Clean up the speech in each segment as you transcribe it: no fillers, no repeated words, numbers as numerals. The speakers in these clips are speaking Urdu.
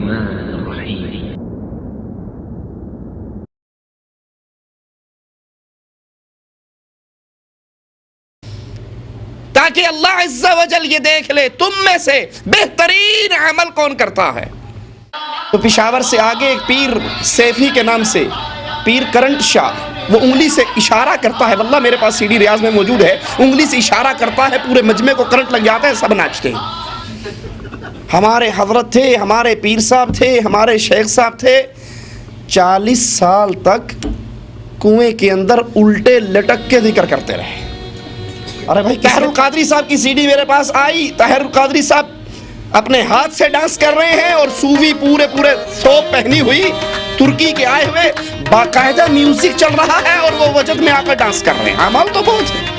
الرحمن الرحيم. تاکہ اللہ عز و جل یہ دیکھ لے تم میں سے بہترین عمل کون کرتا ہے. تو پشاور سے آگے ایک پیر سیفی کے نام سے پیر کرنٹ شاہ، وہ انگلی سے اشارہ کرتا ہے، واللہ میرے پاس سی ڈی ریاض میں موجود ہے، انگلی سے اشارہ کرتا ہے، پورے مجمع کو کرنٹ لگ جاتا ہے، سب ناچتے ہیں. ہمارے حضرت تھے، ہمارے پیر صاحب تھے، ہمارے شیخ صاحب تھے، 40 سال تک کنویں کے اندر الٹے لٹک کے ذکر کرتے رہے. ارے بھائی طاہر القادری صاحب کی سی ڈی میرے پاس آئی، طاہر القادری صاحب اپنے ہاتھ سے ڈانس کر رہے ہیں اور صوفی پورے ثوب پہنی ہوئی ترکی کے آئے ہوئے باقاعدہ میوزک چل رہا ہے اور وہ وجد میں آ کر ڈانس کر رہے ہیں. اعمال تو بہت ہے.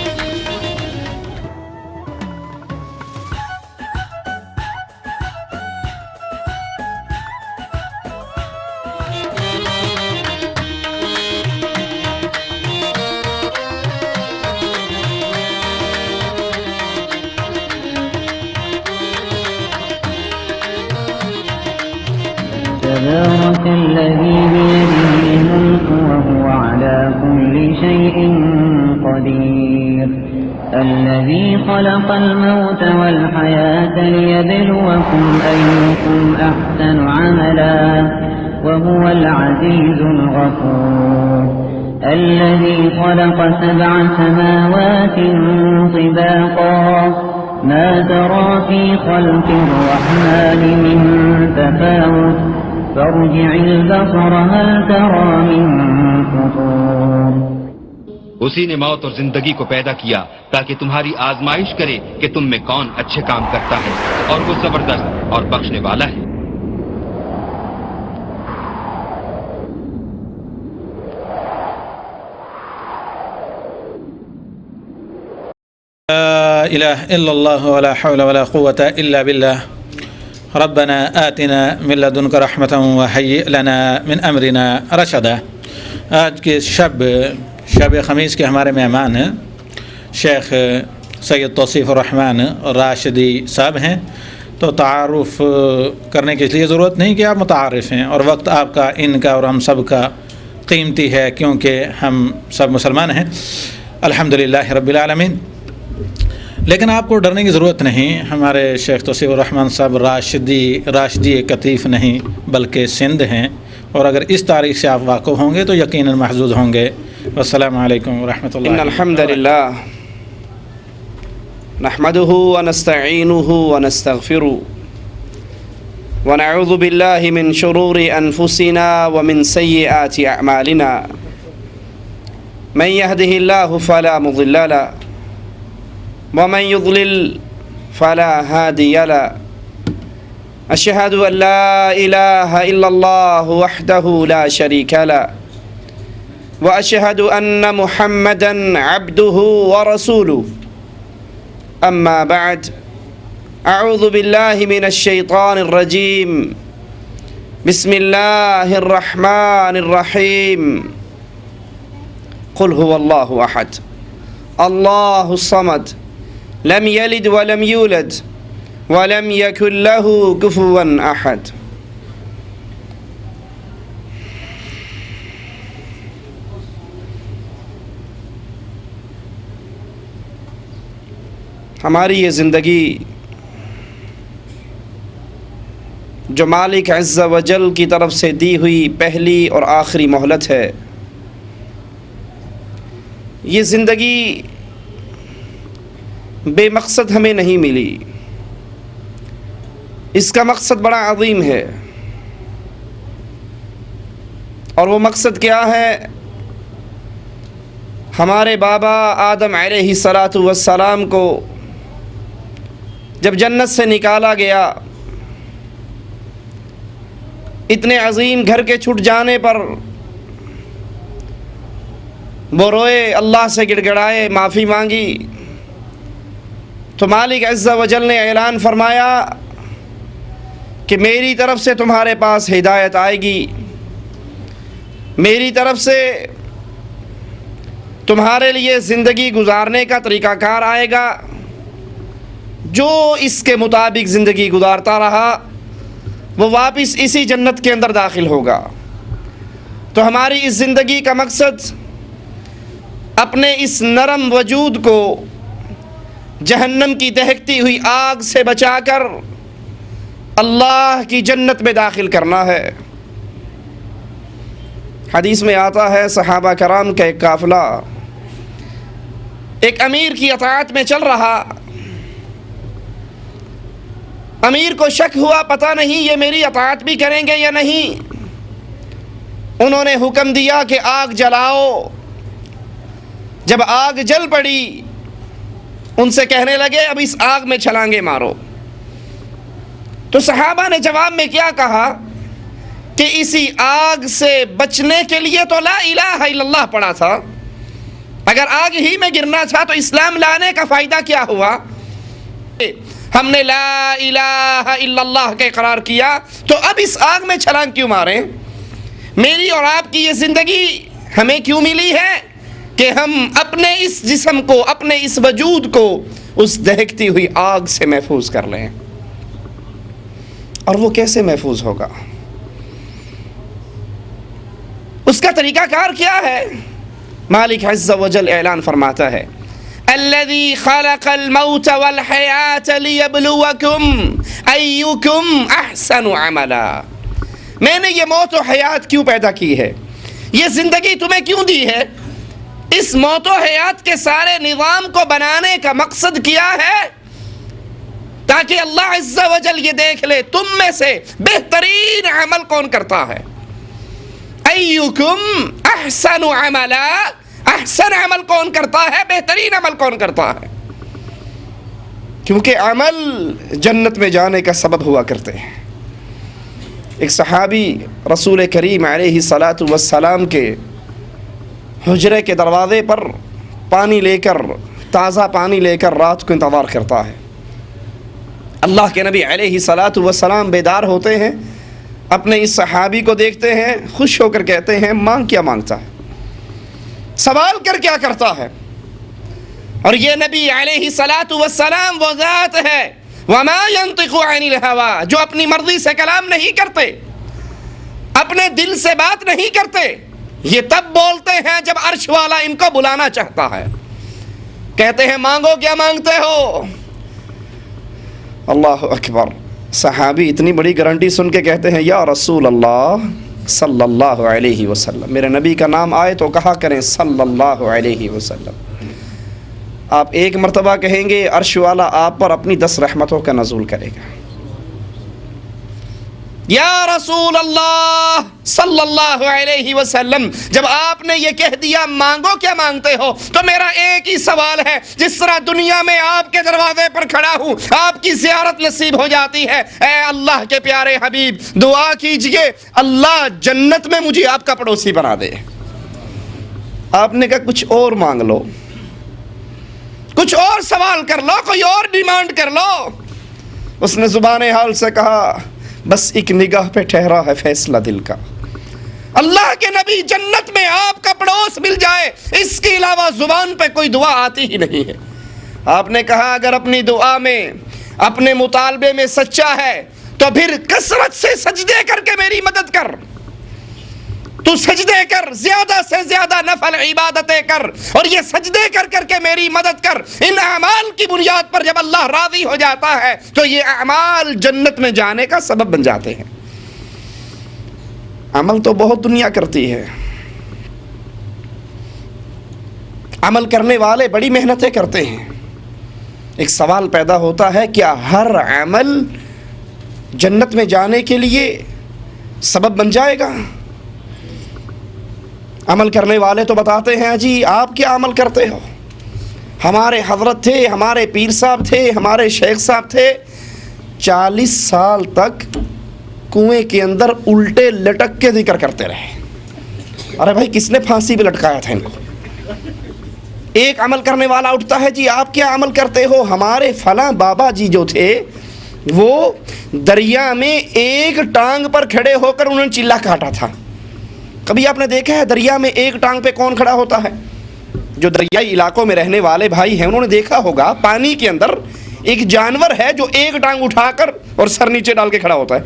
تبارك الذي بيده الملك وهو على كل شيء قدير الذي خلق الموت والحياة ليبلوكم أيكم أحسن عملا وهو العزيز الغفور الذي خلق 7 سماوات طباقا ما ترى في خلق الرحمن من تفاوت فارجع البصر هل ترى من فطور. اسی نے موت اور زندگی کو پیدا کیا تاکہ تمہاری آزمائش کرے کہ تم میں کون اچھے کام کرتا ہے، اور وہ زبردست اور بخشنے والا ہے. لا إله إلا الله ولا حول ولا قوة إلا بالله ربنا آتنا من لدنك رحمة وهيئ لنا من أمرنا رشدا. آج کے شب خمیس کے ہمارے مہمان ہیں شیخ سید توصیف الرحمن راشدی صاحب ہیں. تو تعارف کرنے کے لیے ضرورت نہیں کہ آپ متعارف ہیں، اور وقت آپ کا، ان کا اور ہم سب کا قیمتی ہے کیونکہ ہم سب مسلمان ہیں الحمدللہ رب العالمین. لیکن آپ کو ڈرنے کی ضرورت نہیں. ہمارے شیخ توصیف الرحمن صاحب راشدی قطیف نہیں بلکہ سندھ ہیں، اور اگر اس تاریخ سے آپ واقف ہوں گے تو یقیناً محظوظ ہوں گے. والسلام علیکم ورحمۃ اللہ. ان الحمد للہ نحمده ونستعینه ونستغفره ونعوذ باللہ من شرور انفسنا ومن سیئات اعمالنا من يهده الله فلا مضل له ومن يضلل فلا هادي له أشهد أن لا إله إلا الله وحده لا شريك له وأشهد أن محمدا عبده ورسوله. أما بعد أعوذ بالله من الشيطان الرجيم بسم الله الرحمن الرحيم قل هو الله أحد الله الصمد لم يلد ولم يولد ولم يكن له كفوا أحد. ہماری یہ زندگی جو مالک عز و جل کی طرف سے دی ہوئی پہلی اور آخری مہلت ہے، یہ زندگی بے مقصد ہمیں نہیں ملی. اس کا مقصد بڑا عظیم ہے، اور وہ مقصد کیا ہے؟ ہمارے بابا آدم علیہ السلام کو جب جنت سے نکالا گیا، اتنے عظیم گھر کے چھٹ جانے پر وہ روئے، اللہ سے گڑ گڑائے، معافی مانگی، تو مالک عز و جل نے اعلان فرمایا کہ میری طرف سے تمہارے پاس ہدایت آئے گی، میری طرف سے تمہارے لیے زندگی گزارنے کا طریقہ کار آئے گا. جو اس کے مطابق زندگی گزارتا رہا وہ واپس اسی جنت کے اندر داخل ہوگا۔ تو ہماری اس زندگی کا مقصد اپنے اس نرم وجود کو جہنم کی دہکتی ہوئی آگ سے بچا کر اللہ کی جنت میں داخل کرنا ہے۔ حدیث میں آتا ہے صحابہ کرام کا ایک قافلہ ایک امیر کی اطاعت میں چل رہا۔ امیر کو شک ہوا، پتہ نہیں یہ میری اطاعت بھی کریں گے یا نہیں۔ انہوں نے حکم دیا کہ آگ جلاؤ۔ جب آگ جل پڑی ان سے کہنے لگے اب اس آگ میں چھلانگے مارو۔ تو صحابہ نے جواب میں کیا کہا کہ اسی آگ سے بچنے کے لیے تو لا الہ الا اللہ پڑھا تھا، اگر آگ ہی میں گرنا تھا تو اسلام لانے کا فائدہ کیا ہوا؟ ہم نے لا الہ الا اللہ کا اقرار کیا تو اب اس آگ میں چھلانگ کیوں ماریں؟ میری اور آپ کی یہ زندگی ہمیں کیوں ملی ہے کہ ہم اپنے اس جسم کو، اپنے اس وجود کو اس دہکتی ہوئی آگ سے محفوظ کر لیں۔ اور وہ کیسے محفوظ ہوگا؟ اس کا طریقہ کار کیا ہے؟ مالک عز و جل اعلان فرماتا ہے الذی خلق الموت والحیات لیبلوکم ایکم احسن عملا۔ میں نے یہ موت و حیات کیوں پیدا کی ہے، یہ زندگی تمہیں کیوں دی ہے؟ اس موت و حیات کے سارے نظام کو بنانے کا مقصد کیا ہے؟ تاکہ اللہ عز و جل یہ دیکھ لے تم میں سے بہترین عمل کون کرتا ہے۔ ایکم احسن عملا، احسن عمل کون کرتا ہے، بہترین عمل کون کرتا ہے؟ کیونکہ عمل جنت میں جانے کا سبب ہوا کرتے ہیں۔ ایک صحابی رسول کریم علیہ الصلاۃ والسلام کے حجرے کے دروازے پر پانی لے کر، تازہ پانی لے کر رات کو انتظار کرتا ہے۔ اللہ کے نبی علیہ الصلاۃ والسلام بیدار ہوتے ہیں، اپنے اس صحابی کو دیکھتے ہیں، خوش ہو کر کہتے ہیں مانگ کیا مانگتا ہے، سوال کر کیا کرتا ہے؟ اور یہ نبی علیہ الصلاۃ والسلام وہ ذات ہے وما ينطق عن الهوى، جو اپنی مرضی سے کلام نہیں کرتے، اپنے دل سے بات نہیں کرتے۔ یہ تب بولتے ہیں جب عرش والا ان کو بلانا چاہتا ہے۔ کہتے ہیں مانگو کیا مانگتے ہو؟ اللہ اکبر۔ صحابی اتنی بڑی گارنٹی سن کے کہتے ہیں یا رسول اللہ صلی اللہ علیہ وسلم، میرے نبی کا نام آئے تو کہا کریں صلی اللہ علیہ وسلم۔ آپ ایک مرتبہ کہیں گے عرش والا آپ پر اپنی 10 رحمتوں کا نزول کرے گا۔ یا رسول اللہ صلی اللہ علیہ وسلم، جب آپ نے یہ کہہ دیا مانگو کیا مانگتے ہو، تو میرا ایک ہی سوال ہے، جس طرح دنیا میں آپ کے دروازے پر کھڑا ہوں، آپ کی زیارت نصیب ہو جاتی ہے، اے اللہ کے پیارے حبیب دعا کیجئے اللہ جنت میں مجھے آپ کا پڑوسی بنا دے۔ آپ نے کہا کچھ اور مانگ لو، کچھ اور سوال کر لو، کوئی اور ڈیمانڈ کر لو۔ اس نے زبان حال سے کہا بس ایک نگاہ پہ ٹھہرا ہے فیصلہ دل کا۔ اللہ کے نبی جنت میں آپ کا پڑوس مل جائے، اس کے علاوہ زبان پہ کوئی دعا آتی ہی نہیں ہے۔ آپ نے کہا اگر اپنی دعا میں، اپنے مطالبے میں سچا ہے تو پھر کثرت سے سجدے کر کے میری مدد کر۔ تو سجدے کر، زیادہ سے زیادہ نفل عبادتیں کر، اور یہ سجدے کر کر کے میری مدد کر۔ ان اعمال کی بنیاد پر جب اللہ راضی ہو جاتا ہے تو یہ اعمال جنت میں جانے کا سبب بن جاتے ہیں۔ عمل تو بہت دنیا کرتی ہے، عمل کرنے والے بڑی محنتیں کرتے ہیں۔ ایک سوال پیدا ہوتا ہے کیا ہر عمل جنت میں جانے کے لیے سبب بن جائے گا؟ عمل کرنے والے تو بتاتے ہیں جی آپ کیا عمل کرتے ہو؟ ہمارے حضرت تھے، ہمارے پیر صاحب تھے، ہمارے شیخ صاحب تھے، 40 سال تک کنویں کے اندر الٹے لٹک کے ذکر کرتے رہے۔ ارے بھائی کس نے پھانسی پہ لٹکایا تھا ان کو؟ ایک عمل کرنے والا اٹھتا ہے جی آپ کیا عمل کرتے ہو؟ ہمارے فلاں بابا جی جو تھے وہ دریا میں ایک ٹانگ پر کھڑے ہو کر انہوں نے چلا کاٹا تھا۔ کبھی آپ نے دیکھا ہے دریا میں ایک ٹانگ پہ کون کھڑا ہوتا ہے؟ جو دریائی علاقوں میں رہنے والے بھائی ہیں انہوں نے دیکھا ہوگا پانی کے اندر ایک جانور ہے جو ایک ٹانگ اٹھا کر اور سر نیچے ڈال کے کھڑا ہوتا ہے۔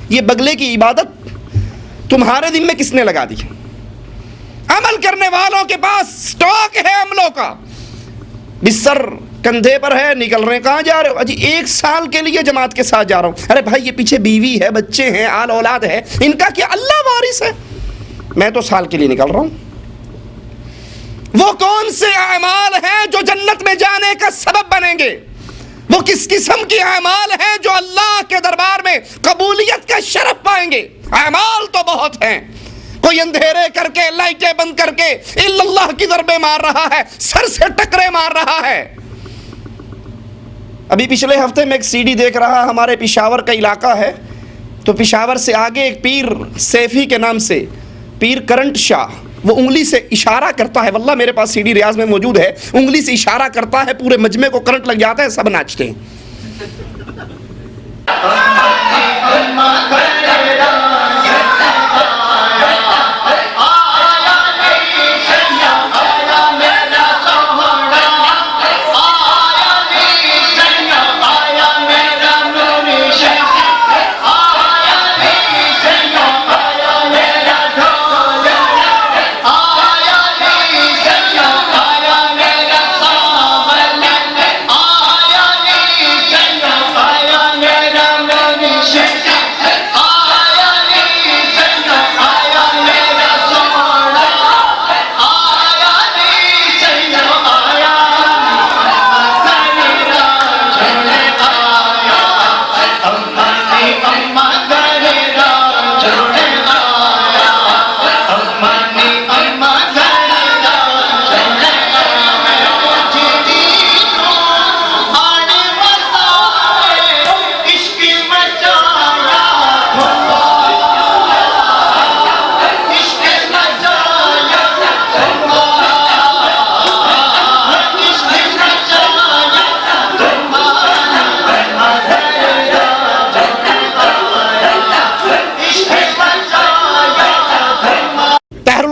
یہ بگلے کی عبادت تمہارے دل میں کس نے لگا دی؟ عمل کرنے والوں کے پاس سٹاک ہے عملوں کا، بستر کندھے پر ہے، نکل رہے ہیں، کہاں جا رہے ہو؟ اجی 1 سال کے لیے جماعت کے ساتھ جا رہا ہوں۔ ارے بھائی یہ پیچھے بیوی ہے، بچے ہیں، آل اولاد ہے، ان کا کیا؟ اللہ وارث ہے، میں تو سال کے لیے نکل رہا ہوں۔ وہ کون سے اعمال ہیں جو جنت میں جانے کا سبب بنیں گے؟ وہ کس قسم کی اعمال ہیں جو اللہ کے دربار میں قبولیت کا شرف پائیں گے؟ اعمال تو بہت ہیں، کوئی اندھیرے کر کے، لائٹیں بند کر کے الا اللہ کی ضربیں مار رہا ہے، سر سے ٹکرے مار رہا ہے۔ ابھی پچھلے ہفتے میں ایک سی ڈی دیکھ رہا، ہمارے پشاور کا علاقہ ہے، تو پشاور سے آگے ایک پیر سیفی کے نام سے، پیر کرنٹ شاہ، وہ انگلی سے اشارہ کرتا ہے، واللہ میرے پاس سی ڈی ریاض میں موجود ہے، انگلی سے اشارہ کرتا ہے، پورے مجمع کو کرنٹ لگ جاتا ہے، سب ناچتے ہیں۔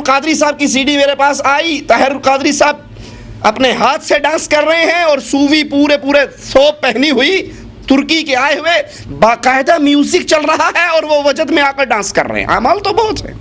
قادری صاحب کی سی ڈی میرے پاس آئی، طاہر القادری صاحب اپنے ہاتھ سے ڈانس کر رہے ہیں اور صوفی پورے ثوب پہنی ہوئی، ترکی کے آئے ہوئے، باقاعدہ میوزک چل رہا ہے اور وہ وجد میں آ کر ڈانس کر رہے ہیں۔ اعمال تو بہت ہیں۔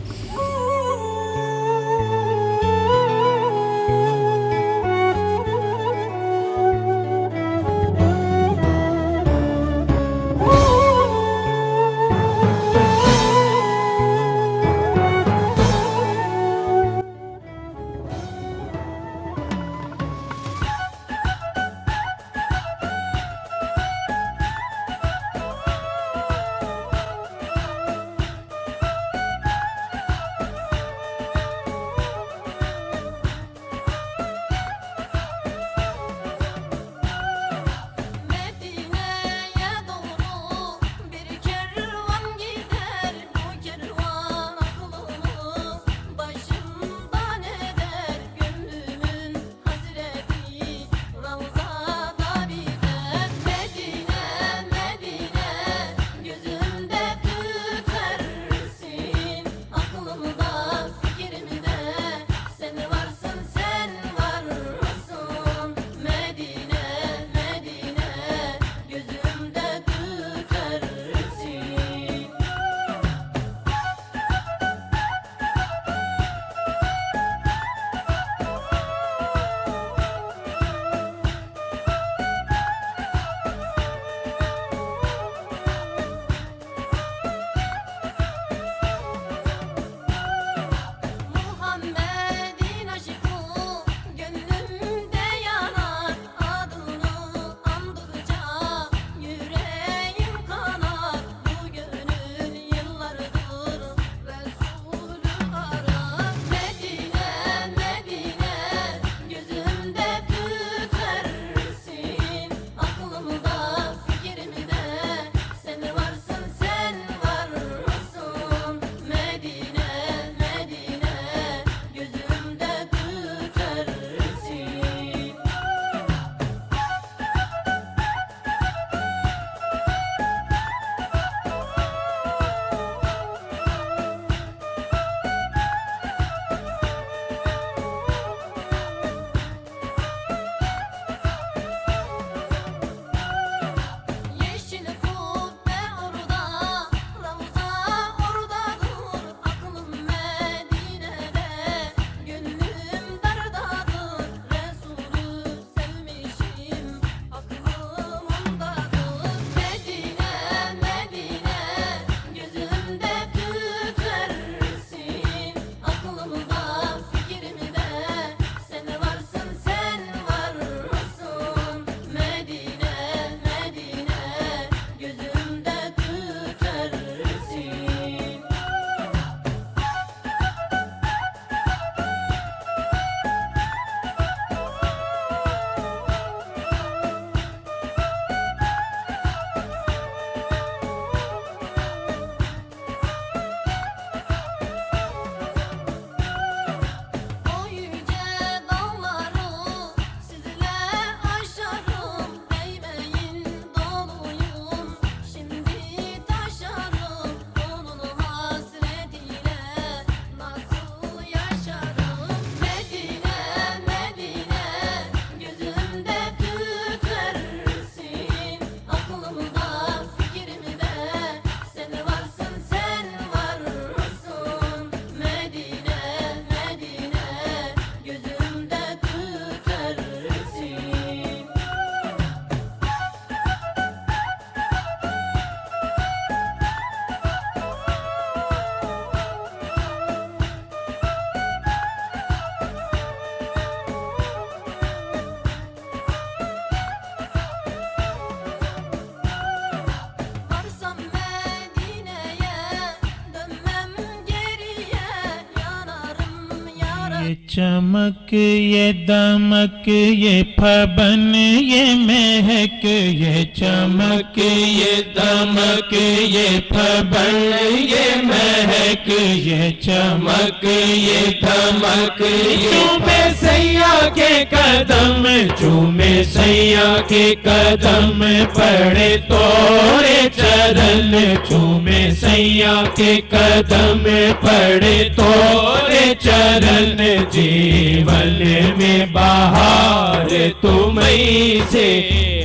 چمک یہ دمک یہ پھبن یہ مہک، یہ چمک یہ دمک یہ پھبن یہ مہک، یہ چمک یہ دمک چومے سیاح کے قدم، چومے سیاح کے قدم پڑے توڑے چرن، چومے سیاح کے قدم پڑے توڑے چرن، جیون میں بہار تمہیں سے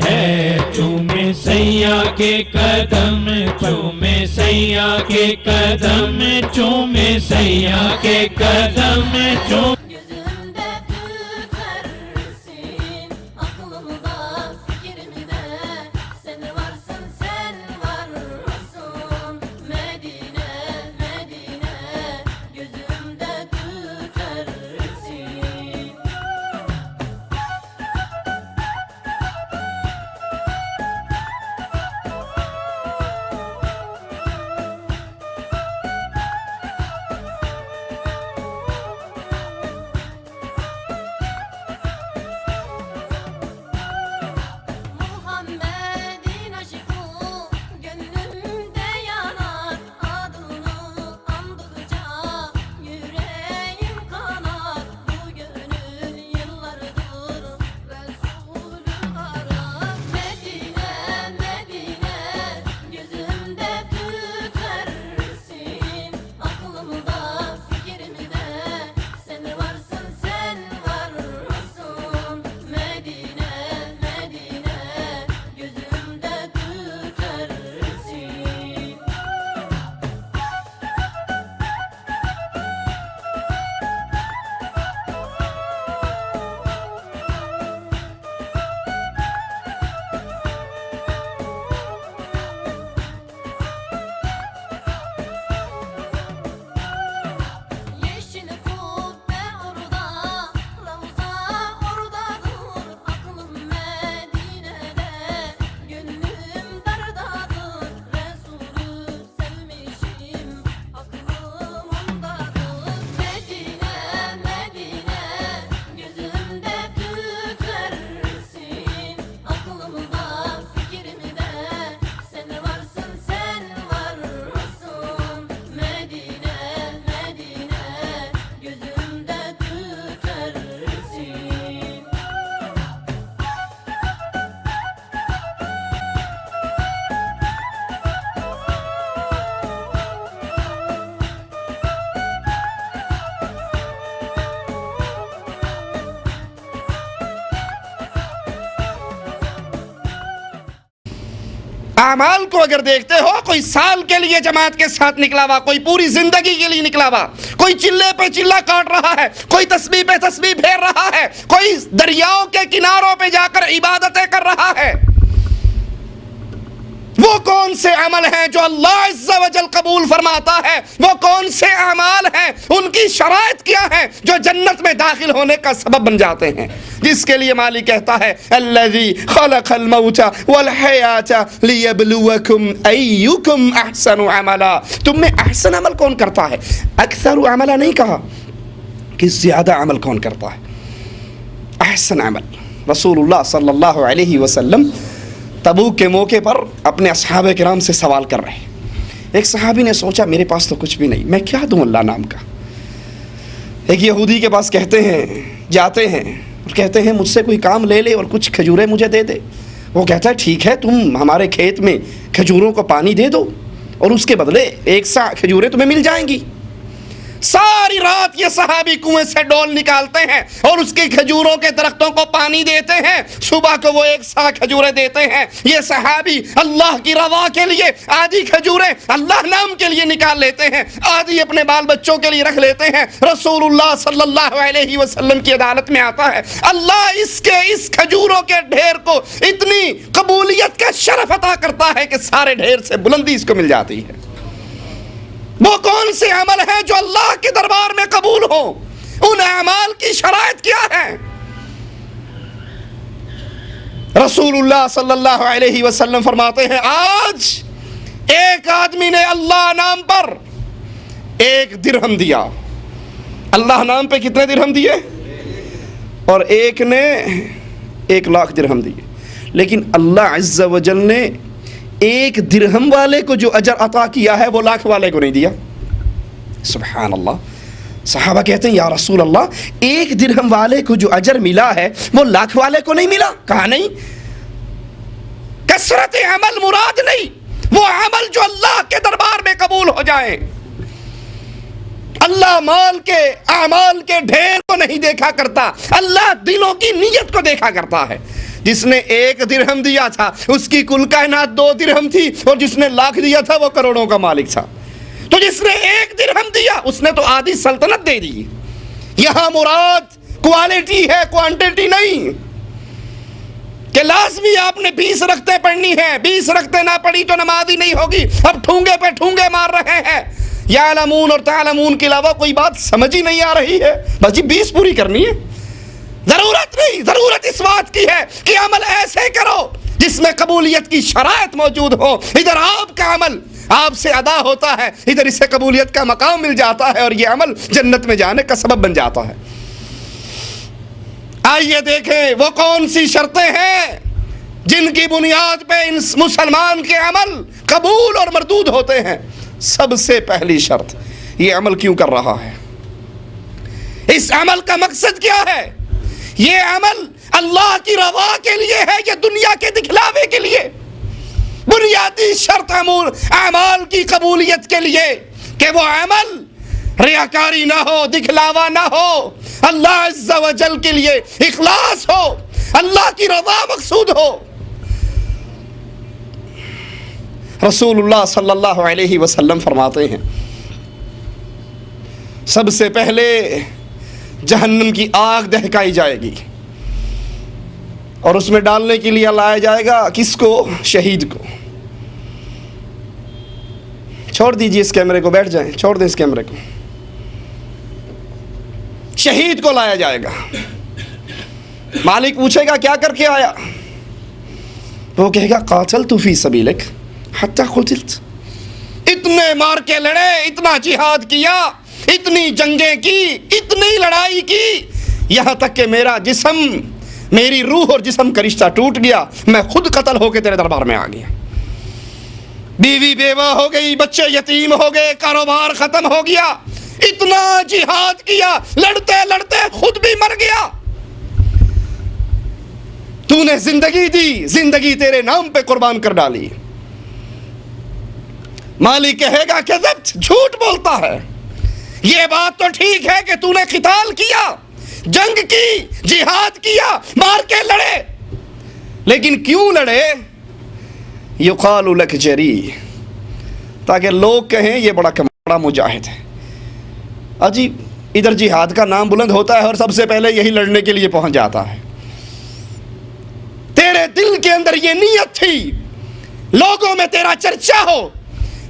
ہے، چومے سیاح کے قدم، چومے سیاح کے قدم، چومے سیاح کے قدم، چومے Gözümde tütersin, aklımda fikrimde sen varsın, sen varsın. Medine, Medine, gözümde tütersin. Muhammed'in aşkı gönlümde yanar, adını andıkça yüreğim kanar. Bu gönül yıllardır Resulü arar. Medine, Medine, gözümde tütersin, aklımda fikrimde sen varsın, sen varsın. Medine, Medine, gözümde tütersin. Yeşil kubbe orada, Ravza oradadır. Aklım Medine'de, gönlüm dardadır. Resulü sevmişim, aklım ondadır. Medine, Medine, gözümde tütersin, aklımda fikrimde sen varsın, sen varsın. Medine, Medine, gözümde tütersin. اعمال کو اگر دیکھتے ہو، کوئی سال کے لیے جماعت کے ساتھ نکلا ہوا، کوئی پوری زندگی کے لیے نکلا ہوا، کوئی چلے پہ چلہ کاٹ رہا ہے، کوئی تسبیح پہ تسبیح پھیر رہا ہے، کوئی دریاؤں کے کناروں پہ جا کر عبادتیں کر رہا ہے، وہ کون سے عمل ہیں جو اللہ عز و جل قبول فرماتا ہے؟ وہ کون سے اعمال ہیں، ان کی شرائط کیا ہیں جو جنت میں داخل ہونے کا سبب بن جاتے ہیں؟ جس کے لیے مالک کہتا ہے الذی خلق الموت والحیات لیبلوکم ایکم احسن عملا، تم میں احسن عمل کون کرتا ہے؟ اکثر عملہ نہیں کہا کہ زیادہ عمل کون کرتا ہے، احسن عمل۔ رسول اللہ صلی اللہ علیہ وسلم تبوک کے موقع پر اپنے اصحاب کرام سے سوال کر رہے ہیں۔ ایک صحابی نے سوچا میرے پاس تو کچھ بھی نہیں، میں کیا دوں اللہ نام کا؟ ایک یہودی کے پاس کہتے ہیں، جاتے ہیں اور کہتے ہیں مجھ سے کوئی کام لے لے اور کچھ کھجوریں مجھے دے دے۔ وہ کہتا ہے ٹھیک ہے، تم ہمارے کھیت میں کھجوروں کو پانی دے دو اور اس کے بدلے 1 سا کھجوریں تمہیں مل جائیں گی۔ ساری رات یہ صحابی کنویں سے ڈول نکالتے ہیں اور اس کی کھجوروں کے درختوں کو پانی دیتے ہیں، صبح کو وہ 1 سا کھجوریں دیتے ہیں۔ یہ صحابی اللہ کی رضا کے لیے آدھی کھجوریں اللہ نام کے لیے نکال لیتے ہیں، آدھی اپنے بال بچوں کے لیے رکھ لیتے ہیں۔ رسول اللہ صلی اللہ علیہ وسلم کی عدالت میں آتا ہے اللہ اس کھجوروں کے ڈھیر کو اتنی قبولیت کا شرف عطا کرتا ہے کہ سارے ڈھیر سے بلندی اس کو مل جاتی ہے۔ وہ کون سے عمل ہیں جو اللہ کے دربار میں قبول ہو؟ ان اعمال کی شرائط کیا ہے؟ رسول اللہ صلی اللہ علیہ وسلم فرماتے ہیں آج ایک آدمی نے اللہ نام پر 1 درہم دیا، اللہ نام پہ کتنے درہم دیے؟ اور ایک نے 1,00,000 درہم دیے. لیکن اللہ عز و جل نے 1 درہم والے کو جو اجر عطا کیا ہے وہ 1,00,000 والے کو نہیں دیا. سبحان اللہ. صحابہ کہتے ہیں یا رسول اللہ 1 درہم والے کو جو اجر ملا ہے وہ 1,00,000 والے کو نہیں ملا؟ کہا نہیں، کثرت عمل مراد نہیں، وہ عمل جو اللہ کے دربار میں قبول ہو جائے. اللہ مال کے اعمال کے ڈھیر کو نہیں دیکھا کرتا، اللہ دلوں کی نیت کو دیکھا کرتا ہے. جس نے 1 درہم دیا تھا اس کی کل کائنات 2 درہم تھی، اور جس نے 1,00,000 دیا تھا وہ کروڑوں کا مالک تھا. تو جس نے 1 درہم دیا اس نے تو آدھی سلطنت دے دی. یہاں مراد کوالٹی ہے، کوانٹیٹی نہیں کہ لازمی آپ نے 20 رکعتیں پڑھنی ہے، 20 رکعتیں نہ پڑھی تو نماز ہی نہیں ہوگی. اب ٹھونگے پہ ٹھونگے مار رہے ہیں. یعلمون اور تعلمون کے علاوہ کوئی بات سمجھ ہی نہیں آ رہی ہے. بس جی 20 پوری کرنی ہے. ضرورت نہیں، ضرورت اس بات کی ہے کہ عمل ایسے کرو جس میں قبولیت کی شرائط موجود ہو. ادھر آپ کا عمل آپ سے ادا ہوتا ہے، ادھر اسے قبولیت کا مقام مل جاتا ہے، اور یہ عمل جنت میں جانے کا سبب بن جاتا ہے. آئیے دیکھیں وہ کون سی شرطیں ہیں جن کی بنیاد پہ ان مسلمان کے عمل قبول اور مردود ہوتے ہیں. سب سے پہلی شرط، یہ عمل کیوں کر رہا ہے؟ اس عمل کا مقصد کیا ہے؟ یہ عمل اللہ کی رضا کے لیے ہے یا دنیا کے دکھلاوے کے لیے؟ بنیادی شرط اعمال کی قبولیت کے لیے کہ وہ عمل ریاکاری نہ ہو، دکھلاوا نہ ہو، اللہ عز و جل کے لیے اخلاص ہو، اللہ کی رضا مقصود ہو. رسول اللہ صلی اللہ علیہ وسلم فرماتے ہیں سب سے پہلے جہنم کی آگ دہکائی جائے گی اور اس میں ڈالنے کے لیے لایا جائے گا کس کو؟ شہید کو. چھوڑ دیجئے اس کیمرے کو، بیٹھ جائیں، چھوڑ دیں اس کیمرے کو. شہید کو لایا جائے گا. مالک پوچھے گا کیا کر کے آیا؟ وہ کہے گا قاتلت فی سبیلک حتی قتلت. اتنے مار کے لڑے، اتنا جہاد کیا، اتنی جنگیں کی، اتنی لڑائی کی، یہاں تک کہ میرا جسم، میری روح اور جسم کا رشتہ ٹوٹ گیا، میں خود قتل ہو کے تیرے دربار میں آ گیا. بیوی بیوہ ہو گئی، بچے یتیم ہو گئے، کاروبار ختم ہو گیا، اتنا جہاد کیا، لڑتے لڑتے خود بھی مر گیا. تو نے زندگی دی، زندگی تیرے نام پہ قربان کر ڈالی. مالک کہے گا کہ جھوٹ بولتا ہے. یہ بات تو ٹھیک ہے کہ تو نے قتال کیا، جنگ کی، جہاد کیا، مار کے لڑے، لیکن کیوں لڑے؟ یقال لک جری، تاکہ لوگ کہیں یہ بڑا مجاہد ہے. اجی ادھر جہاد کا نام بلند ہوتا ہے اور سب سے پہلے یہی لڑنے کے لیے پہنچ جاتا ہے. تیرے دل کے اندر یہ نیت تھی لوگوں میں تیرا چرچا ہو،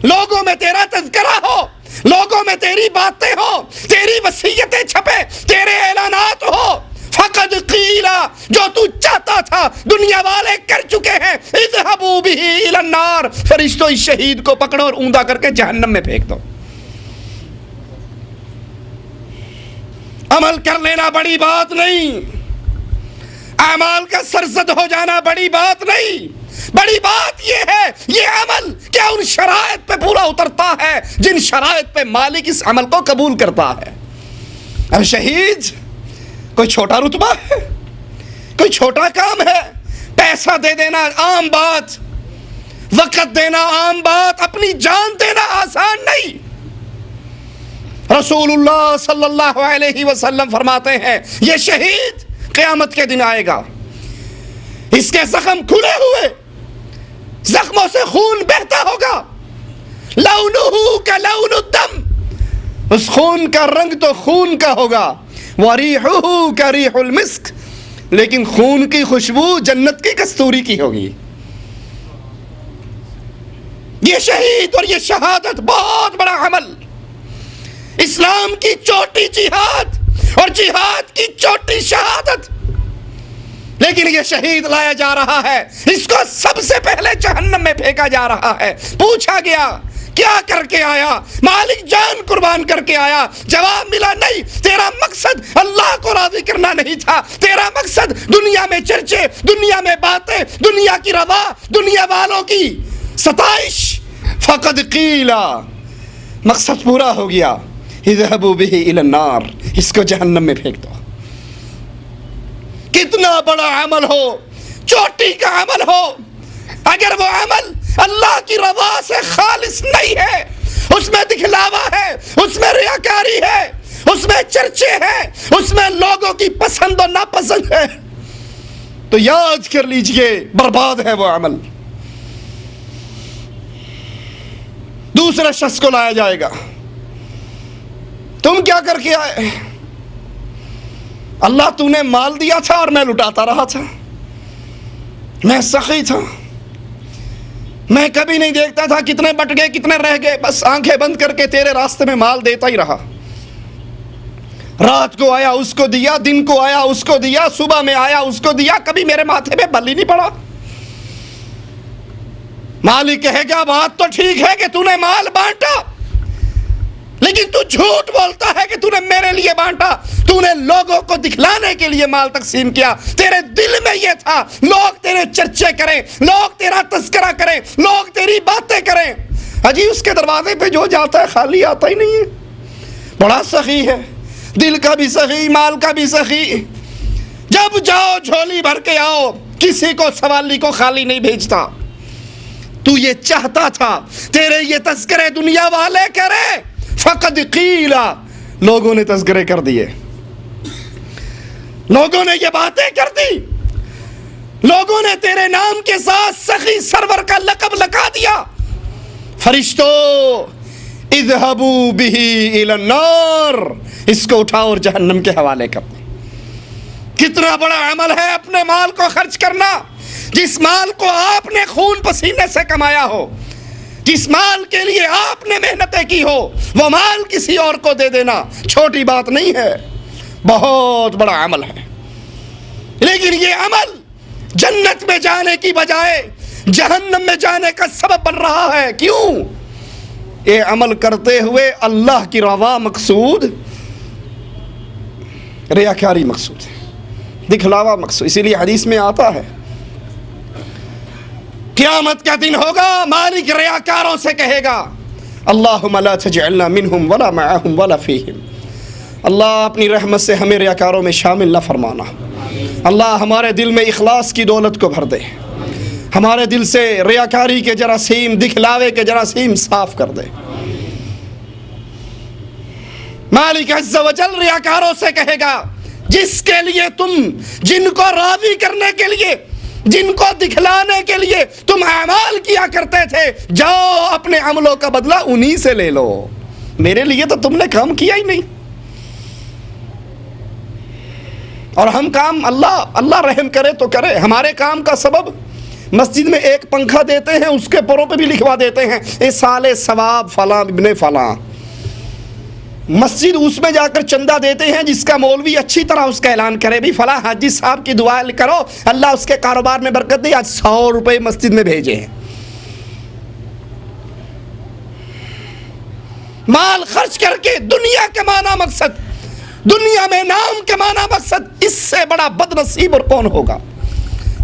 لوگوں میں تیرا تذکرہ ہو، لوگوں میں تیری باتیں ہو، تیری وصیتیں چھپے، تیرے اعلانات ہو. فقد قیلا، جو تو چاہتا تھا دنیا والے کر چکے ہیں. اذهبوا به الى النار، فرشتوں اس شہید کو پکڑو اور اوندا کر کے جہنم میں پھینک دو. عمل کر لینا بڑی بات نہیں، اعمال کا سرزد ہو جانا بڑی بات نہیں. بڑی بات یہ ہے یہ عمل کیا ان شرائط پہ پورا اترتا ہے جن شرائط پہ مالک اس عمل کو قبول کرتا ہے. اب شہید کوئی چھوٹا رتبہ ہے، کوئی چھوٹا کام ہے؟ پیسہ دے دینا عام بات، وقت دینا عام بات، اپنی جان دینا آسان نہیں. رسول اللہ صلی اللہ علیہ وسلم فرماتے ہیں یہ شہید قیامت کے دن آئے گا، اس کے زخم کھلے ہوئے، زخموں سے خون بہتا ہوگا، لونہ کا لون الدم، اس خون کا رنگ تو خون کا ہوگا، وریحہ کا ریح المسک، لیکن خون کی خوشبو جنت کی کستوری کی ہوگی. یہ شہید اور یہ شہادت بہت بڑا عمل، اسلام کی چوٹی جہاد اور جہاد کی چوٹی شہادت. لیکن یہ شہید لایا جا رہا ہے، اس کو سب سے پہلے جہنم میں پھینکا جا رہا ہے. پوچھا گیا کیا کر کے آیا؟ مالک جان قربان کر کے آیا۔ جواب ملا نہیں، تیرا مقصد اللہ کو راضی کرنا نہیں تھا، تیرا مقصد دنیا میں چرچے، دنیا میں باتیں، دنیا کی روا، دنیا والوں کی ستائش۔ فقد قیلا، مقصد پورا ہو گیا۔ اذهبوا به الى النار، اس کو جہنم میں پھینک دو۔ کتنا بڑا عمل ہو، چوٹی کا عمل ہو، اگر وہ عمل اللہ کی رضا سے خالص نہیں ہے، اس میں دکھلاوا ہے، اس میں ریاکاری ہے، اس میں چرچے ہیں، اس میں لوگوں کی پسند و ناپسند ہے، تو یاد کر لیجئے برباد ہے وہ عمل۔ دوسرے شخص کو لایا جائے گا، تم کیا کر کے آئے؟ اللہ تو نے مال دیا تھا اور میں لٹاتا رہا تھا، میں سخی تھا، میں کبھی نہیں دیکھتا تھا کتنے بٹ گئے کتنے رہ گئے، بس آنکھیں بند کر کے تیرے راستے میں مال دیتا ہی رہا۔ رات کو آیا اس کو دیا، دن کو آیا اس کو دیا، صبح میں آیا اس کو دیا، کبھی میرے ماتھے پہ بل ہی نہیں پڑا۔ مالک کہے گا بات تو ٹھیک ہے کہ تو نے مال بانٹا، لیکن تو جھوٹ بولتا ہے کہ تو نے میرے لیے بانٹا، تو نے لوگوں کو دکھلانے کے لیے مال تقسیم کیا۔ تیرے دل میں یہ تھا لوگ تیرے چرچے کریں، لوگ تیرا تذکرہ کریں، لوگ تیری باتیں کریں۔ حجی اس کے دروازے پہ جو جاتا ہے خالی آتا ہی نہیں ہے، بڑا سخی ہے، دل کا بھی سخی، مال کا بھی سخی۔ جب جاؤ جھولی بھر کے آؤ، کسی کو سوالی کو خالی نہیں بھیجتا۔ تو یہ چاہتا تھا تیرے یہ تذکرے دنیا والے کریں، فقد قیلا، لوگوں نے تذکرے کر دیے، لوگوں نے یہ باتیں کر دی، لوگوں نے تیرے نام کے ساتھ سخی سرور کا لقب لگا دیا۔ فرشتوں اذهبوا به الى النار، اس کو اٹھاؤ اور جہنم کے حوالے کر دو۔ کتنا بڑا عمل ہے اپنے مال کو خرچ کرنا، جس مال کو آپ نے خون پسینے سے کمایا ہو، جس مال کے لیے آپ نے محنتیں کی ہو، وہ مال کسی اور کو دے دینا چھوٹی بات نہیں ہے، بہت بڑا عمل ہے۔ لیکن یہ عمل جنت میں جانے کی بجائے جہنم میں جانے کا سبب بن رہا ہے۔ کیوں؟ یہ عمل کرتے ہوئے اللہ کی رضا مقصود، ریاکاری مقصود ہے، دکھلاوا مقصود۔ اسی لیے حدیث میں آتا ہے قیامت کا دن ہوگا، مالک ریاکاروں سے کہے گا اللہم لا تجعلنا منہم ولا معہم ولا فیہم، اللہ اپنی رحمت سے ہمیں ریاکاروں میں شامل نہ فرمانا، اللہ ہمارے دل میں اخلاص کی دولت کو بھر دے، ہمارے دل سے ریاکاری کے جراثیم، دکھلاوے کے جراثیم صاف کر دے۔ مالک عز و جل ریاکاروں سے کہے گا جس کے لیے تم، جن کو راضی کرنے کے لیے، جن کو دکھلانے کے لیے تم اعمال کیا کرتے تھے، جاؤ اپنے عملوں کا بدلہ انہی سے لے لو، میرے لیے تو تم نے کام کیا ہی نہیں۔ اور ہم کام اللہ رحم کرے تو کرے، ہمارے کام کا سبب مسجد میں ایک پنکھا دیتے ہیں، اس کے پروں پہ بھی لکھوا دیتے ہیں اِسال ثواب فلاں ابن فلاں۔ مسجد اس میں جا کر چندہ دیتے ہیں جس کا مولوی اچھی طرح اس کا اعلان کرے بھی فلاں حاجی صاحب کی دعا کرو اللہ اس کے کاروبار میں برکت دے، آج 100 روپے مسجد میں بھیجے ہیں۔ مال خرچ کر کے دنیا کمانا مقصد، دنیا میں نام کمانا مقصد، اس سے بڑا بد نصیب اور کون ہوگا؟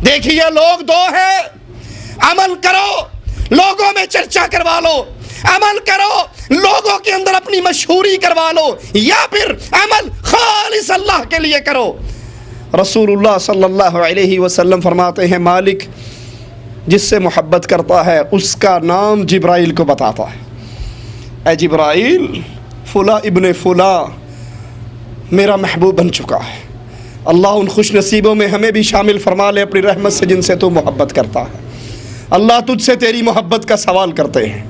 دیکھیے لوگ دو ہیں، عمل کرو لوگوں میں چرچا کروا لو، عمل کرو لوگوں کے اندر اپنی مشہوری کروا لو، یا پھر عمل خالص اللہ کے لیے کرو۔ رسول اللہ صلی اللہ علیہ وسلم فرماتے ہیں مالک جس سے محبت کرتا ہے اس کا نام جبرائیل کو بتاتا ہے، اے جبرائیل فلاں ابن فلاں میرا محبوب بن چکا ہے، اللہ ان خوش نصیبوں میں ہمیں بھی شامل فرما لے اپنی رحمت سے جن سے تو محبت کرتا ہے۔ اللہ تجھ سے تیری محبت کا سوال کرتے ہیں،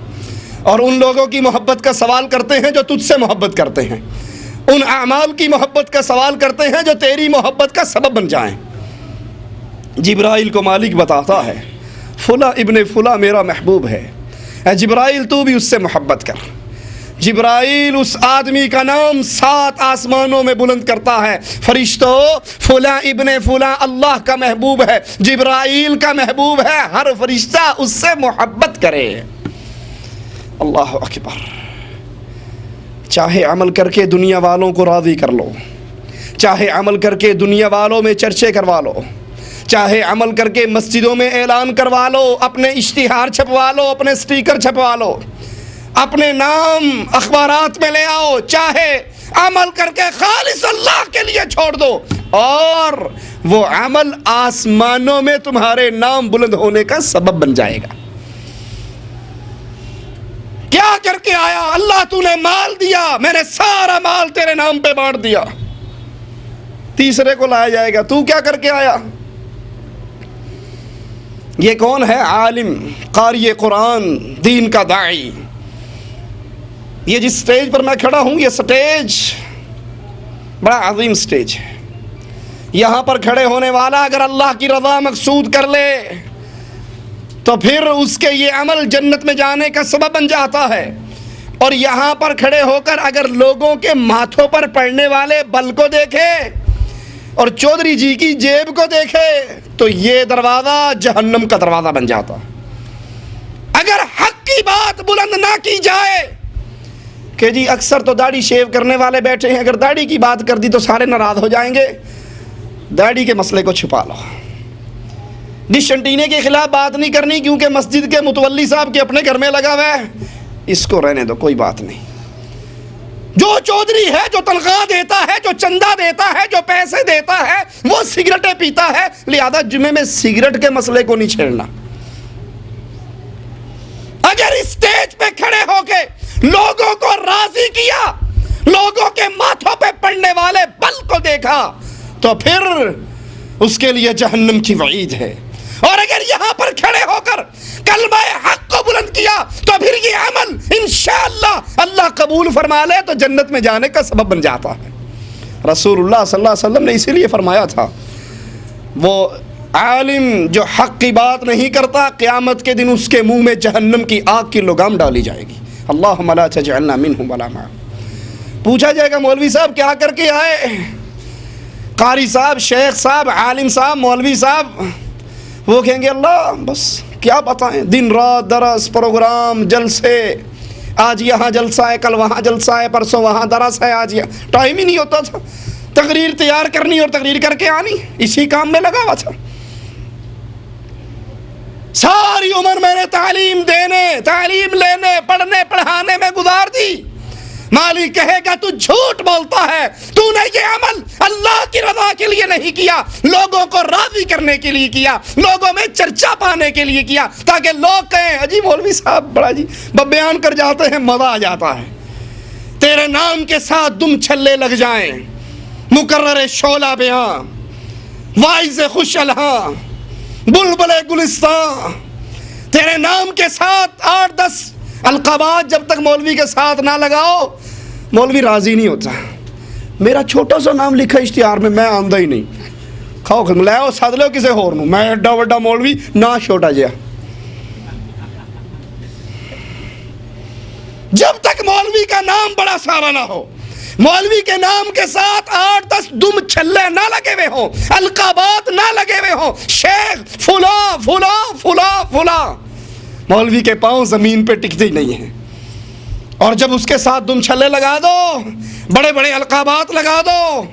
اور ان لوگوں کی محبت کا سوال کرتے ہیں جو تجھ سے محبت کرتے ہیں، ان اعمال کی محبت کا سوال کرتے ہیں جو تیری محبت کا سبب بن جائیں۔ جبرائیل کو مالک بتاتا ہے فلاں ابن فلاں میرا محبوب ہے، اے جبرائیل تو بھی اس سے محبت کر۔ جبرائیل اس آدمی کا نام 7 آسمانوں میں بلند کرتا ہے، فرشتوں فلاں ابن فلاں اللہ کا محبوب ہے، جبرائیل کا محبوب ہے، ہر فرشتہ اس سے محبت کرے۔ اللہ اکبر. چاہے عمل کر کے دنیا والوں کو راضی کر لو, چاہے عمل کر کے دنیا والوں میں چرچے کروا لو, چاہے عمل کر کے مسجدوں میں اعلان کروا لو, اپنے اشتہار چھپوا لو, اپنے سٹیکر چھپوا لو, اپنے نام اخبارات میں لے آؤ, چاہے عمل کر کے خالص اللہ کے لیے چھوڑ دو, اور وہ عمل آسمانوں میں تمہارے نام بلند ہونے کا سبب بن جائے گا. کیا کر کے آیا؟ اللہ تو نے مال دیا, میں نے سارا مال تیرے نام پہ بانٹ دیا. تیسرے کو لایا جائے گا, تو کیا کر کے آیا؟ یہ کون ہے؟ عالم, قاری قرآن, دین کا داعی. یہ جس سٹیج پر میں کھڑا ہوں, یہ سٹیج بڑا عظیم سٹیج ہے. یہاں پر کھڑے ہونے والا اگر اللہ کی رضا مقصود کر لے تو پھر اس کے یہ عمل جنت میں جانے کا سبب بن جاتا ہے. اور یہاں پر کھڑے ہو کر اگر لوگوں کے ماتھوں پر پڑنے والے بل کو دیکھے اور چودھری جی کی جیب کو دیکھے تو یہ دروازہ جہنم کا دروازہ بن جاتا. اگر حق کی بات بلند نہ کی جائے کہ جی اکثر تو داڑھی شیو کرنے والے بیٹھے ہیں, اگر داڑھی کی بات کر دی تو سارے ناراض ہو جائیں گے, داڑھی کے مسئلے کو چھپا لو. ڈش انٹینے کے خلاف بات نہیں کرنی کیونکہ مسجد کے متولی صاحب کے اپنے گھر میں لگا ہوا ہے, اس کو رہنے دو, کوئی بات نہیں. جو چودھری ہے, جو تنخواہ دیتا ہے, جو چندہ دیتا ہے, جو پیسے دیتا ہے, وہ سگریٹیں پیتا ہے, لہذا جمعے میں سگریٹ کے مسئلے کو نہیں چھیڑنا. اگر اسٹیج پہ کھڑے ہو کے لوگوں کو راضی کیا, لوگوں کے ماتھوں پہ پڑنے والے بل کو دیکھا تو پھر اس کے لیے جہنم کی وعید ہے. اور اگر یہاں پر کھڑے ہو کر کلمہ حق کو بلند کیا تو پھر یہ عمل انشاءاللہ اللہ قبول فرما لے تو جنت میں جانے کا سبب بن جاتا ہے. رسول اللہ صلی اللہ علیہ وسلم نے اسی لیے فرمایا تھا, وہ عالم جو حق کی بات نہیں کرتا قیامت کے دن اس کے منہ میں جہنم کی آگ کی لگام ڈالی جائے گی. اللہم لا تجعلنا منہم ولا معہم. پوچھا جائے گا مولوی صاحب کیا کر کے آئے؟ قاری صاحب, شیخ صاحب, عالم صاحب, مولوی صاحب, وہ کہیں گے اللہ بس کیا بتائیں, دن رات درس, پروگرام, جلسے, آج یہاں جلسہ ہے, کل وہاں جلسہ ہے, پرسوں وہاں درس ہے, آج یہ ٹائم ہی نہیں ہوتا تھا. تقریر تیار کرنی اور تقریر کر کے آنی, اسی کام میں لگا ہوا تھا. ساری عمر میں نے تعلیم دینے, تعلیم لینے, پڑھنے پڑھانے میں گزار دی. مالک کہے گا تو جھوٹ بولتا ہے, تو نے یہ عمل اللہ کی رضا کے لیے نہیں کیا, لوگوں کو راضی کرنے کے لیے کیا, لوگوں میں چرچا پانے کے لیے کیا, تاکہ لوگ کہیں اجی مولوی صاحب بڑا جی بیان کر جاتے ہیں, مزہ آ جاتا ہے. تیرے نام کے ساتھ دم چھلے لگ جائیں, مقرر شعلہ بیاں, واعظ خوش الہاں, بلبل گلستان, تیرے نام کے ساتھ 8-10 القابات جب تک مولوی کے ساتھ نہ لگاؤ مولوی راضی نہیں ہوتا. میرا چھوٹا سا نام لکھا اشتہار میں, میں آمدہ ہی نہیں, کھاؤ لے آؤ ساتھ لو کسے ہور نو, میں ایڈا وڈا مولوی نہ چھوٹا جیا. جب تک مولوی کا نام بڑا سارا نہ ہو, مولوی کے نام کے ساتھ 8-10 دم چھلے نہ لگے ہوئے ہوں, القابات نہ لگے ہوئے ہوں, شیخ فلاں فلاں فلاں فلاں, مولوی کے پاؤں زمین پہ ٹکتے ہی نہیں ہیں. اور جب اس کے ساتھ دم چھلے لگا دو, بڑے بڑے القابات لگا دو,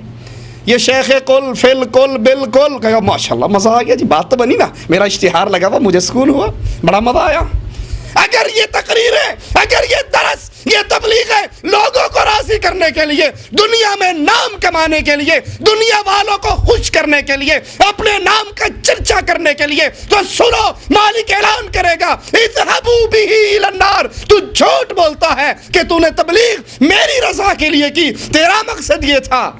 یہ شیخ کل فل کل بالکل, کہا ماشاءاللہ مزہ آ گیا جی, بات تو بنی نا, میرا اشتہار لگا ہوا, مجھے سکون ہوا, بڑا مزہ آیا. اگر یہ تقریر ہے, اگر یہ درس, یہ تبلیغ ہے لوگوں کو راضی کرنے کے لیے, دنیا میں نام کمانے کے لیے, دنیا والوں کو خوش کرنے کے لیے, اپنے نام کا چرچا کرنے کے لیے, تو سنو مالک اعلان کرے گا اذهبوا به الى النار. تو جھوٹ بولتا ہے کہ تو نے تبلیغ میری رضا کے لیے کی, تیرا مقصد یہ تھا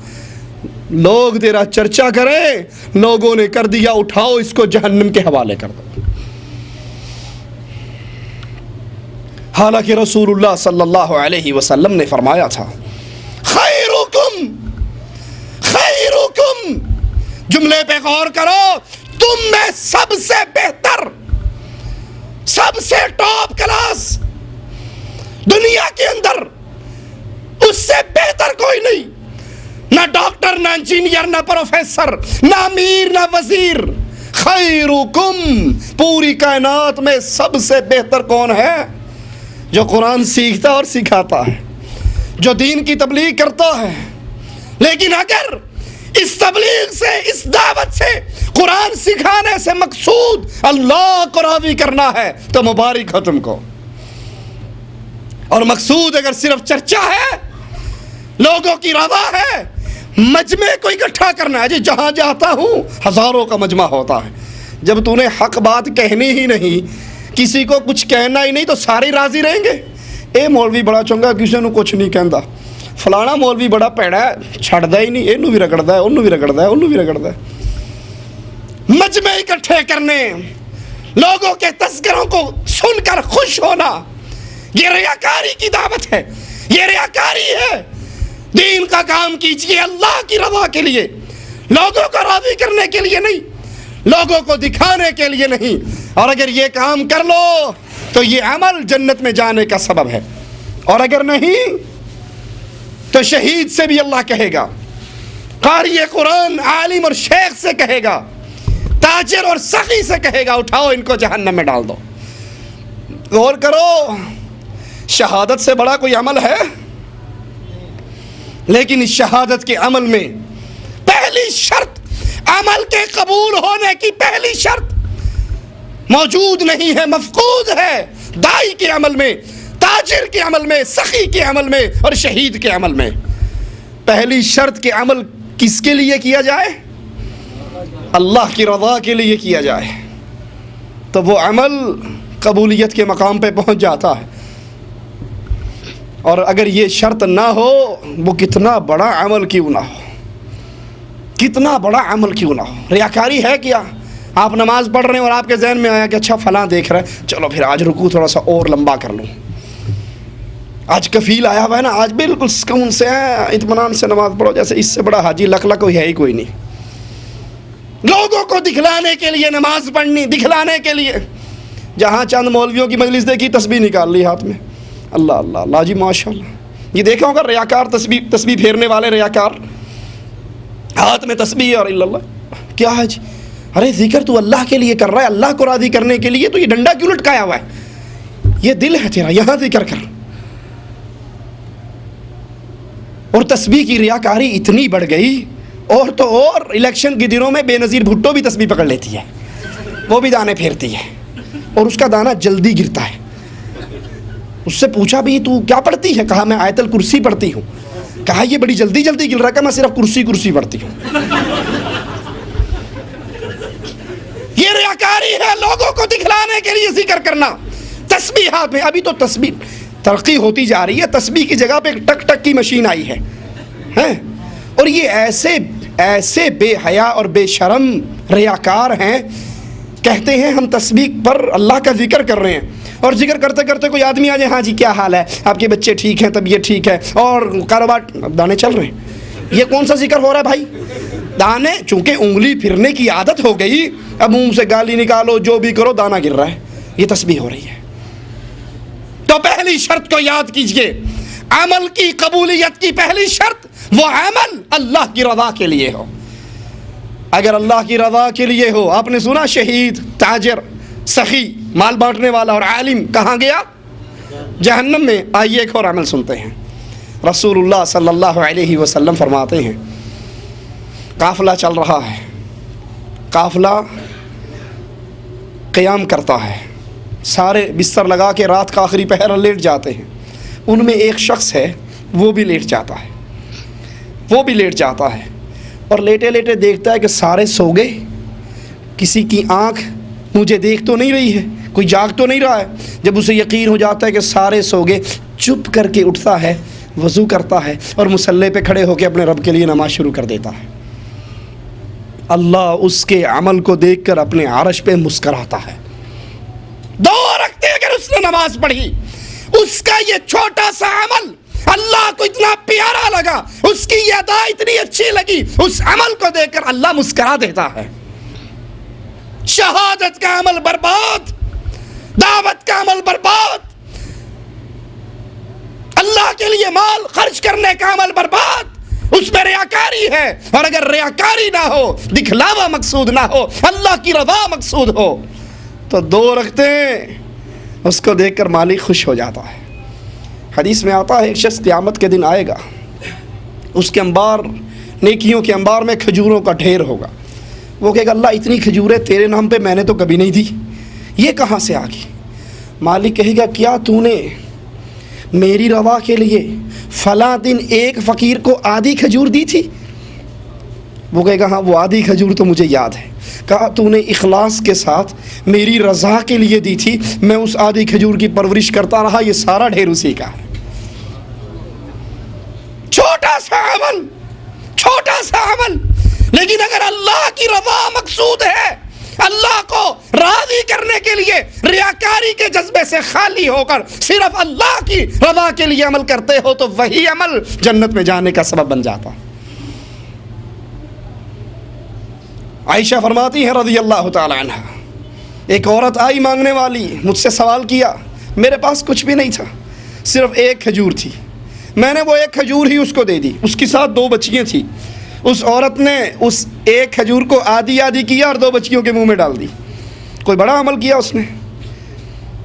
لوگ تیرا چرچا کریں, لوگوں نے کر دیا, اٹھاؤ اس کو جہنم کے حوالے کر دو. حالانکہ رسول اللہ صلی اللہ علیہ وسلم نے فرمایا تھا خیرکم خیرکم, جملے پہ غور کرو, تم میں سب سے بہتر, سب سے ٹاپ کلاس دنیا کے اندر, اس سے بہتر کوئی نہیں, نہ ڈاکٹر, نہ انجینئر, نہ پروفیسر, نہ امیر, نہ وزیر. خیرکم, پوری کائنات میں سب سے بہتر کون ہے؟ جو قرآن سیکھتا اور سکھاتا ہے، جو دین کی تبلیغ کرتا ہے، لیکن اگر اس تبلیغ سے، اس دعوت سے، قرآن سکھانے سے مقصود اللہ کو راضی کرنا ہے تو مبارک ہو تم کو. اور مقصود اگر صرف چرچا ہے، لوگوں کی رضا ہے، مجمع کو اکٹھا کرنا ہے، جی جہاں جاتا ہوں ہزاروں کا مجمع ہوتا ہے، جب تو نے حق بات کہنی ہی نہیں، کسی کو کچھ کہنا ہی نہیں تو سارے راضی رہیں گے. اے مولوی بڑا چنگا، کسی نے کچھ نہیں کہندا، فلانا مولوی بڑا پیڑا ہے، چھڑدا ہی نہیں، اینو بھی رگڑدا ہے، اونوں بھی رگڑدا ہے، اونوں بھی رگڑدا ہے. مجمع اکٹھے کرنے، لوگوں کے تذکروں کو سن کر خوش ہونا، یہ ریاکاری کی دعوت ہے، یہ ریاکاری ہے. دین کا کام کیجئے اللہ کی رضا کے لیے، لوگوں کو راضی کرنے کے لیے نہیں، لوگوں کو دکھانے کے لیے نہیں. اور اگر یہ کام کر لو تو یہ عمل جنت میں جانے کا سبب ہے، اور اگر نہیں تو شہید سے بھی اللہ کہے گا، قاری قرآن عالم اور شیخ سے کہے گا، تاجر اور سخی سے کہے گا اٹھاؤ ان کو جہنم میں ڈال دو. غور کرو، شہادت سے بڑا کوئی عمل ہے؟ لیکن اس شہادت کے عمل میں پہلی شرط، عمل کے قبول ہونے کی پہلی شرط موجود نہیں ہے، مفقود ہے. دائی کے عمل میں، تاجر کے عمل میں، سخی کے عمل میں اور شہید کے عمل میں پہلی شرط کے عمل کس کے لیے کیا جائے؟ اللہ کی رضا کے لیے کیا جائے تو وہ عمل قبولیت کے مقام پہ پہنچ جاتا ہے. اور اگر یہ شرط نہ ہو، وہ کتنا بڑا عمل کیوں نہ ہو، کتنا بڑا عمل کیوں نہ ہو. ریاکاری ہے کیا؟ آپ نماز پڑھ رہے ہیں اور آپ کے ذہن میں آیا کہ اچھا فلاں دیکھ رہا ہے، چلو پھر آج رکوع تھوڑا سا اور لمبا کر لوں، آج کفیل آیا ہوا ہے نا، آج بالکل سکون سے اطمینان سے نماز پڑھو، جیسے اس سے بڑا حاجی لکھ کوئی ہے ہی کوئی نہیں. لوگوں کو دکھلانے کے لیے نماز پڑھنی، دکھلانے کے لیے. جہاں چند مولویوں کی مجلس دیکھی، تسبیح نکال لی ہاتھ میں، اللہ اللہ اللہ جی ماشاء اللہ. یہ دیکھا ہوگا ریاکار، تسبیح پھیرنے والے ریاکار، ہاتھ میں تسبیح اور اللہ اللہ. کیا ہے جی؟ ارے ذکر تو اللہ کے لیے کر رہا ہے، اللہ کو راضی کرنے کے لیے، تو یہ ڈنڈا کیوں لٹکایا ہوا ہے؟ یہ دل ہے تیرا، یہاں ذکر کر. اور تسبیح کی ریاکاری اتنی بڑھ گئی، اور تو اور الیکشن کے دنوں میں بے نظیر بھٹو بھی تسبیح پکڑ لیتی ہے، وہ بھی دانے پھیرتی ہے، اور اس کا دانہ جلدی گرتا ہے. اس سے پوچھا بھی تو کیا پڑھتی ہے؟ کہا میں آیت الکرسی پڑھتی ہوں. کہا یہ بڑی جلدی جلدی گر رہا ہے، کہ میں صرف کرسی پڑھتی ہوں. یہ ریاکاری ہے، لوگوں کو دکھلانے کے لیے ذکر کرنا، تسبیح ہاتھ میں. ابھی تو تسبیح ترقی ہوتی جا رہی ہے، تسبیح کی جگہ پہ ایک ٹک ٹک کی مشین آئی ہے. اور یہ ایسے بے حیا اور بے شرم ریاکار ہیں، کہتے ہیں ہم تسبیح پر اللہ کا ذکر کر رہے ہیں، اور ذکر کرتے کرتے کوئی آدمی آ جائے، ہاں جی کیا حال ہے، آپ کے بچے ٹھیک ہیں، طبیعت ٹھیک ہے، اور کاروبار، دانے چل رہے ہیں. یہ کون سا ذکر ہو رہا ہے بھائی؟ دانے، چونکہ انگلی پھرنے کی عادت ہو گئی، اب منہ سے گالی نکالو، جو بھی کرو، دانا گر رہا ہے، یہ تسبیح ہو رہی ہے. تو پہلی شرط کو یاد کیجئے، عمل کی قبولیت کی پہلی شرط، وہ عمل اللہ کی رضا کے لیے ہو. اگر اللہ کی رضا کے لیے ہو، آپ نے سنا شہید، تاجر، سخی، مال بانٹنے والا اور عالم کہاں گیا؟ جہنم میں. آئیے ایک اور عمل سنتے ہیں. رسول اللہ صلی اللہ علیہ وسلم فرماتے ہیں، قافلہ چل رہا ہے، قافلہ قیام کرتا ہے، سارے بستر لگا کے رات کا آخری پہر لیٹ جاتے ہیں. ان میں ایک شخص ہے، وہ بھی لیٹ جاتا ہے، وہ بھی لیٹ جاتا ہے، اور لیٹے لیٹے دیکھتا ہے کہ سارے سو گئے، کسی کی آنکھ مجھے دیکھ تو نہیں رہی ہے، کوئی جاگ تو نہیں رہا ہے. جب اسے یقین ہو جاتا ہے کہ سارے سو گئے، چپ کر کے اٹھتا ہے، وضو کرتا ہے، اور مصلی پہ کھڑے ہو کے اپنے رب کے لیے نماز شروع کر دیتا ہے. اللہ اس کے عمل کو دیکھ کر اپنے عرش پہ مسکراتا ہے. 2 رکعتیں اگر اس نے نماز پڑھی، اس کا یہ چھوٹا سا عمل اللہ کو اتنا پیارا لگا، اس کی یہ ادا اتنی اچھی لگی، اس عمل کو دیکھ کر اللہ مسکرا دیتا ہے. شہادت کا عمل برباد، دعوت کا عمل برباد، اللہ کے لیے مال خرچ کرنے کا عمل برباد، اس میں ریاکاری ہے. اور اگر ریاکاری نہ ہو، دکھلاوا مقصود نہ ہو، اللہ کی رضا مقصود ہو، تو 2 رکعتیں اس کو دیکھ کر مالک خوش ہو جاتا ہے. حدیث میں آتا ہے ایک شخص قیامت کے دن آئے گا, اس کے انبار, نیکیوں کے انبار میں کھجوروں کا ڈھیر ہوگا. وہ کہے گا اللہ اتنی کھجوریں تیرے نام پہ میں نے تو کبھی نہیں دی, یہ کہاں سے آ گئی؟ مالک کہے گا کیا تو نے میری رضا کے لیے فلاں دن ایک فقیر کو آدھی کھجور دی تھی؟ وہ کہے گا ہاں وہ آدھی کھجور تو مجھے یاد ہے. کہا تو نے اخلاص کے ساتھ میری رضا کے لیے دی تھی, میں اس آدھی کھجور کی پرورش کرتا رہا, یہ سارا ڈھیر اسی کا ہے. چھوٹا سا عمل لیکن اگر اللہ کی رضا مقصود ہے, اللہ کو راضی کرنے کے لیے ریاکاری کے جذبے سے خالی ہو کر صرف اللہ کی رضا کے لیے عمل کرتے ہو تو وہی عمل جنت میں جانے کا سبب بن جاتا. عائشہ فرماتی ہیں رضی اللہ تعالی عنہ, ایک عورت آئی مانگنے والی, مجھ سے سوال کیا, میرے پاس کچھ بھی نہیں تھا, صرف ایک کھجور تھی, میں نے وہ ایک کھجور ہی اس کو دے دی. اس کے ساتھ 2 بچیاں تھیں, اس عورت نے اس ایک کھجور کو آدھی آدھی کیا اور 2 بچیوں کے منہ میں ڈال دی. کوئی بڑا عمل کیا اس نے,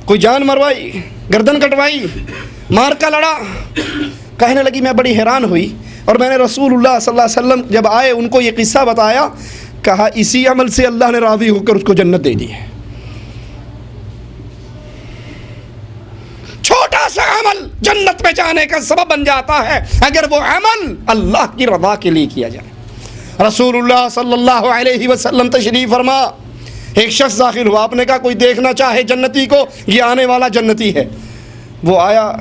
کوئی جان مروائی, گردن کٹوائی, مار کا لڑا؟ کہنے لگی میں بڑی حیران ہوئی اور میں نے رسول اللہ صلی اللہ علیہ وسلم جب آئے ان کو یہ قصہ بتایا, کہا اسی عمل سے اللہ نے راضی ہو کر اس کو جنت دے دی ہے. چھوٹا سا عمل جنت میں جانے کا سبب بن جاتا ہے اگر وہ عمل اللہ کی رضا کے لیے کیا جائے. رسول اللہ صلی اللہ علیہ وسلم تشریف فرما, ایک شخص داخل ہوا, آپ نے کہا کوئی دیکھنا چاہے جنتی کو, یہ آنے والا جنتی ہے. وہ آیا,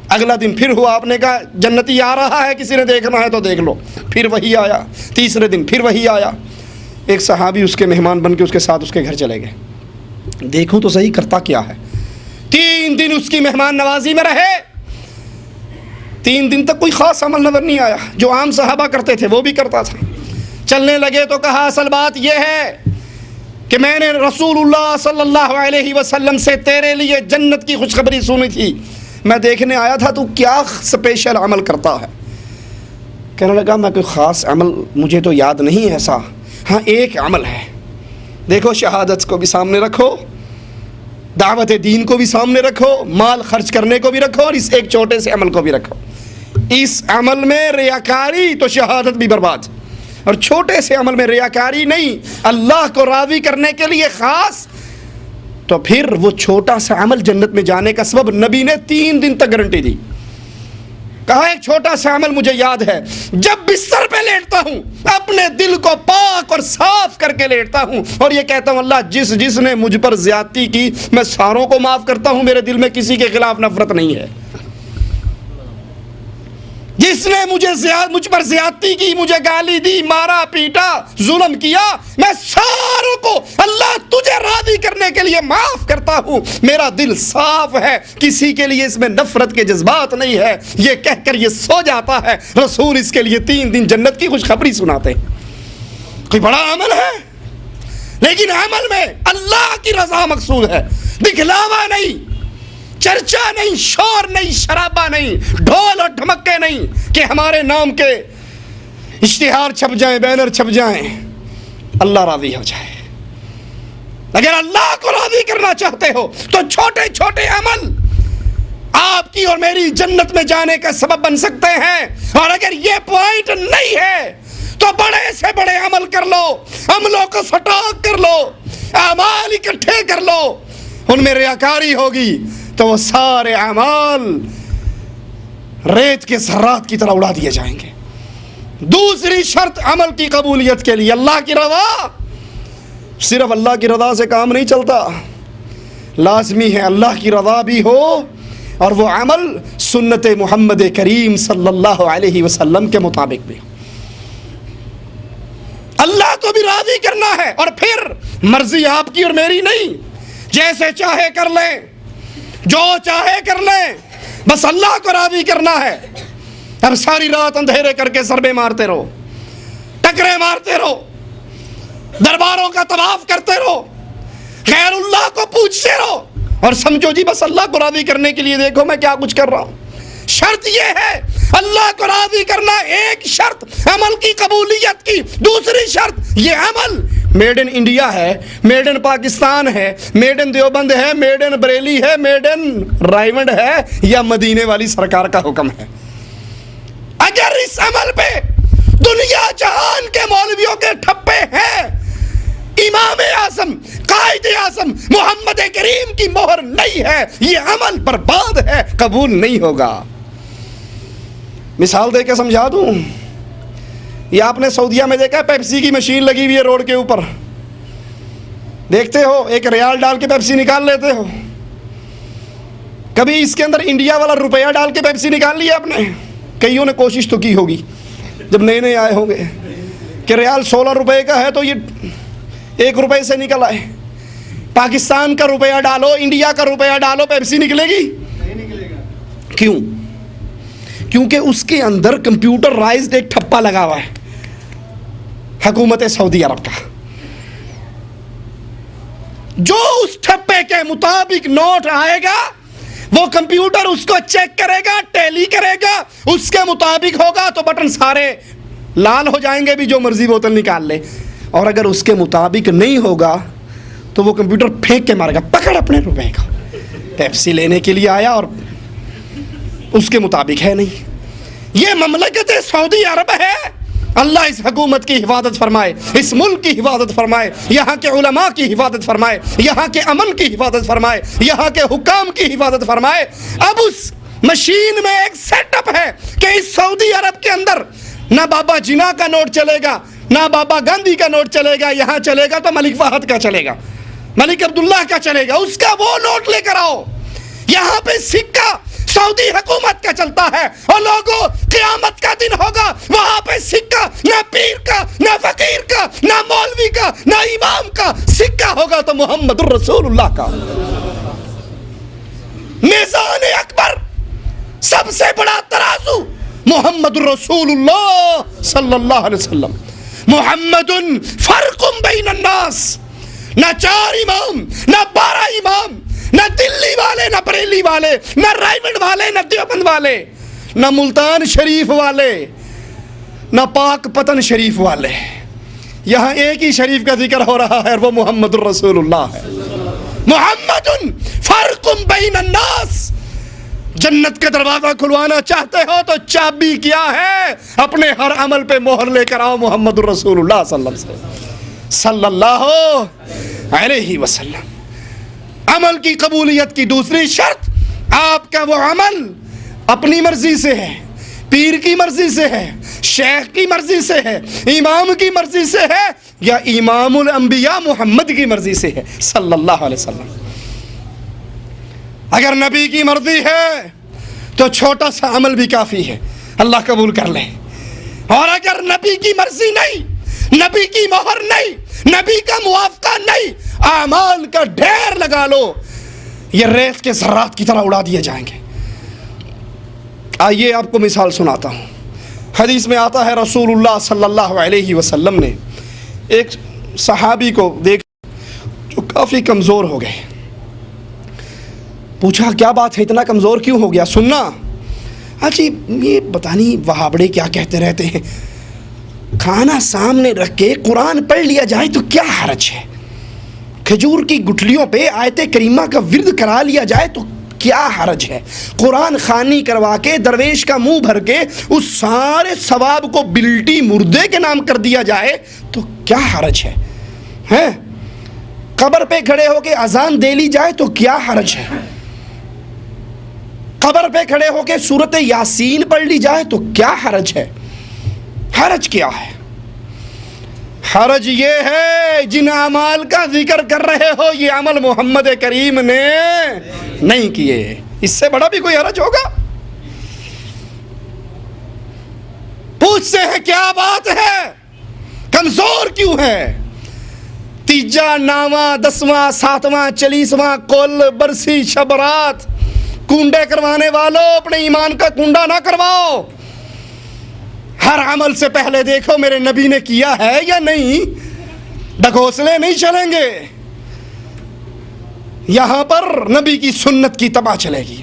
اگلا دن پھر ہوا, آپ نے کہا جنتی آ رہا ہے, کسی نے دیکھنا ہے تو دیکھ لو. پھر وہی آیا, تیسرے دن پھر وہی آیا. ایک صحابی اس کے مہمان بن کے اس کے ساتھ اس کے گھر چلے گئے, دیکھوں تو صحیح کرتا کیا ہے. 3 دن اس کی مہمان نوازی میں رہے, 3 دن تک کوئی خاص عمل نظر نہیں آیا, جو عام صحابہ کرتے تھے وہ بھی کرتا تھا. چلنے لگے تو کہا اصل بات یہ ہے کہ میں نے رسول اللہ صلی اللہ علیہ وسلم سے تیرے لیے جنت کی خوشخبری سنی تھی, میں دیکھنے آیا تھا تو کیا سپیشل عمل کرتا ہے. کہنے لگا میں کوئی خاص عمل مجھے تو یاد نہیں ایسا, ہاں ایک عمل ہے. دیکھو شہادت کو بھی سامنے رکھو, دعوت دین کو بھی سامنے رکھو, مال خرچ کرنے کو بھی رکھو, اور اس ایک چھوٹے سے عمل کو بھی رکھو. اس عمل میں ریاکاری تو شہادت بھی برباد, اور چھوٹے سے عمل میں ریاکاری نہیں, اللہ کو راضی کرنے کے لیے خاص, تو پھر وہ چھوٹا سا عمل جنت میں جانے کا سبب. نبی نے 3 دن تک گارنٹی دی. کہا ایک چھوٹا سا عمل مجھے یاد ہے, جب بستر پہ لیٹتا ہوں اپنے دل کو پاک اور صاف کر کے لیٹتا ہوں اور یہ کہتا ہوں اللہ جس نے مجھ پر زیادتی کی میں ساروں کو معاف کرتا ہوں, میرے دل میں کسی کے خلاف نفرت نہیں ہے. جس نے مجھ پر زیادتی کی, مجھے گالی دی, مارا پیٹا, ظلم کیا, میں ساروں کو اللہ تجھے راضی کرنے کے لیے معاف کرتا ہوں, میرا دل صاف ہے, کسی کے لیے اس میں نفرت کے جذبات نہیں ہے. یہ کہہ کر یہ سو جاتا ہے. رسول اس کے لیے 3 دن جنت کی خوشخبری سناتے ہیں. کوئی بڑا عمل ہے لیکن عمل میں اللہ کی رضا مقصود ہے, دکھلاوا نہیں, چرچا نہیں, شور نہیں, شرابہ نہیں, ڈھول اور ڈھمکے نہیں کہ ہمارے نام کے اشتہار چھپ جائیں, بینر چھپ جائیں, اللہ راضی ہو جائے. اگر اللہ کو راضی کرنا چاہتے ہو تو چھوٹے چھوٹے عمل آپ کی اور میری جنت میں جانے کا سبب بن سکتے ہیں. اور اگر یہ پوائنٹ نہیں ہے تو بڑے سے بڑے عمل کر لو, عملوں کو سٹاک کر لو, اعمال اکٹھے کر لو, ان میں ریاکاری ہوگی تو وہ سارے اعمال ریت کے ذرات کی طرح اڑا دیے جائیں گے. دوسری شرط عمل کی قبولیت کے لیے اللہ کی رضا. صرف اللہ کی رضا سے کام نہیں چلتا, لازمی ہے اللہ کی رضا بھی ہو اور وہ عمل سنت محمد کریم صلی اللہ علیہ وسلم کے مطابق بھی. اللہ کو بھی راضی کرنا ہے اور پھر مرضی آپ کی اور میری نہیں, جیسے چاہے کر لیں, جو چاہے کر لیں, بس اللہ کو راضی کرنا ہے. اب ساری رات اندھیرے کر کے ضربے مارتے رہو, ٹکرے مارتے رہو, درباروں کا طواف کرتے رہو, غیر اللہ کو پوچھتے رہو اور سمجھو جی بس اللہ کو راضی کرنے کے لیے دیکھو میں کیا کچھ کر رہا ہوں. شرط یہ ہے اللہ کو راضی کرنا, ایک شرط عمل کی قبولیت کی, دوسری شرط یہ عمل میڈ ان انڈیا ہے, میڈ ان پاکستان ہے, میڈ ان دیوبند ہے, میڈ ان بریلی ہے, میڈ ان رائیونڈ ہے, یا مدینے والی سرکار کا حکم ہے. اگر اس عمل پہ دنیا جہان کے مولویوں کے ٹھپے ہیں, امام اعظم قائد اعظم محمد کریم کی مہر نہیں ہے, یہ عمل برباد ہے, قبول نہیں ہوگا. مثال دے کے سمجھا دوں, یہ آپ نے سعودیہ میں دیکھا, پیپسی کی مشین لگی ہوئی ہے روڈ کے اوپر, دیکھتے ہو, ایک ریال ڈال کے پیپسی نکال لیتے ہو. کبھی اس کے اندر انڈیا والا روپیہ ڈال کے پیپسی نکال لیا آپ نے؟ کئیوں نے کوشش تو کی ہوگی جب نئے نئے آئے ہوں گے کہ ریال 16 روپے کا ہے تو یہ 1 روپے سے نکل آئے. پاکستان کا روپیہ ڈالو, انڈیا کا روپیہ ڈالو, پیپسی نکلے گی؟ نہیں نکلے گا. کیوں؟ کیونکہ اس کے اندر کمپیوٹرائزڈ ایک ٹھپا لگا ہوا ہے حکومت سعودی عرب کا. جو اس ٹھپے کے مطابق نوٹ آئے گا وہ کمپیوٹر اس کو چیک کرے گا, ٹیلی کرے گا, اس کے مطابق ہوگا تو بٹن سارے لال ہو جائیں گے, بھی جو مرضی بوتل نکال لے. اور اگر اس کے مطابق نہیں ہوگا تو وہ کمپیوٹر پھینک کے مارے گا, پکڑ اپنے روپے کا, پیپسی لینے کے لیے آیا اور اس کے مطابق ہے نہیں. یہ مملکت سعودی عرب ہے. اللہ اس حکومت کی حفاظت فرمائے, اس ملک کی حفاظت فرمائے, یہاں کے علماء کی حفاظت فرمائے, یہاں کے امن کی حفاظت فرمائے, یہاں کے حکام کی حفاظت فرمائے. اب اس مشین میں ایک سیٹ اپ ہے کہ اس سعودی عرب کے اندر نہ بابا جناح کا نوٹ چلے گا, نہ بابا گاندھی کا نوٹ چلے گا. یہاں چلے گا تو ملک فہد کا چلے گا, ملک عبداللہ کا چلے گا, اس کا وہ نوٹ لے کر آؤ. یہاں پہ سکہ سعودی حکومت کا چلتا ہے, اور لوگوں قیامت کا دن ہوگا, وہاں پہ سکہ نہ پیر کا, نہ فقیر کا, نہ مولوی کا, نہ امام کا, سکہ ہوگا تو محمد الرسول اللہ کا. میزان اکبر, سب سے بڑا ترازو محمد الرسول اللہ صلی اللہ علیہ وسلم. محمد فرق بین الناس. نہ 4 امام, نہ 12 امام, نہ دلی والے, نہ بریلی والے, نہ رائیونڈ والے, نہ دیوبند والے, نہ ملتان شریف والے, نہ پاک پتن شریف والے. یہاں ایک ہی شریف کا ذکر ہو رہا ہے اور وہ محمد الرسول اللہ ہے. محمد فرق بین الناس. جنت کا دروازہ کھلوانا چاہتے ہو تو چابی کیا ہے؟ اپنے ہر عمل پہ مہر لے کر آؤ محمد الرسول اللہ صلی اللہ علیہ وسلم. عمل کی قبولیت کی دوسری شرط, آپ کا وہ عمل اپنی مرضی سے ہے, پیر کی مرضی سے ہے, شیخ کی مرضی سے ہے, امام کی مرضی سے ہے, یا امام الانبیاء محمد کی مرضی سے ہے صلی اللہ علیہ وسلم. اگر نبی کی مرضی ہے تو چھوٹا سا عمل بھی کافی ہے, اللہ قبول کر لے. اور اگر نبی کی مرضی نہیں, نبی کی مہر نہیں, نبی کا موافقہ نہیں, اعمال کا ڈھیر لگا لو, یہ ریت کے ذرات کی طرح اڑا دیے جائیں گے. آئیے آپ کو مثال سناتا ہوں. حدیث میں آتا ہے رسول اللہ صلی اللہ علیہ وسلم نے ایک صحابی کو دیکھا جو کافی کمزور ہو گئے. پوچھا کیا بات ہے, اتنا کمزور کیوں ہو گیا؟ سننا, جی یہ پتہ نہیں وہابڑے کیا کہتے رہتے ہیں, کھانا سامنے رکھ کے قرآن پڑھ لیا جائے تو کیا حرج ہے, کھجور کی گٹھلیوں پہ آیت کریمہ کا ورد کرا لیا جائے تو کیا حرج ہے, قرآن خوانی کروا کے درویش کا منہ بھر کے اس سارے ثواب کو بلٹی مردے کے نام کر دیا جائے تو کیا حرج ہے, قبر پہ کھڑے ہو کے اذان دے لی جائے تو کیا حرج ہے, قبر پہ کھڑے ہو کے سورت یاسین پڑھ لی جائے تو کیا حرج ہے؟ حرج کیا ہے؟ حرج یہ ہے جن اعمال کا ذکر کر رہے ہو یہ عمل محمد کریم نے نہیں کیے, اس سے بڑا بھی کوئی حرج ہوگا؟ پوچھتے ہیں کیا بات ہے, کمزور کیوں ہے؟ 3واں 9واں 10واں 7واں 40واں کل برسی شبرات, کنڈے کروانے والوں اپنے ایمان کا کنڈا نہ کرواؤ. ہر عمل سے پہلے دیکھو میرے نبی نے کیا ہے یا نہیں, ڈھکوسلے نہیں چلیں گے. یہاں پر نبی کی سنت کی تباہ چلے گی.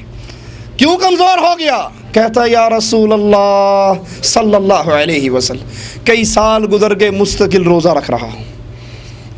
کیوں کمزور ہو گیا؟ کہتا یا رسول اللہ صلی اللہ علیہ وسلم کئی سال گزر گئے مستقل روزہ رکھ رہا ہوں,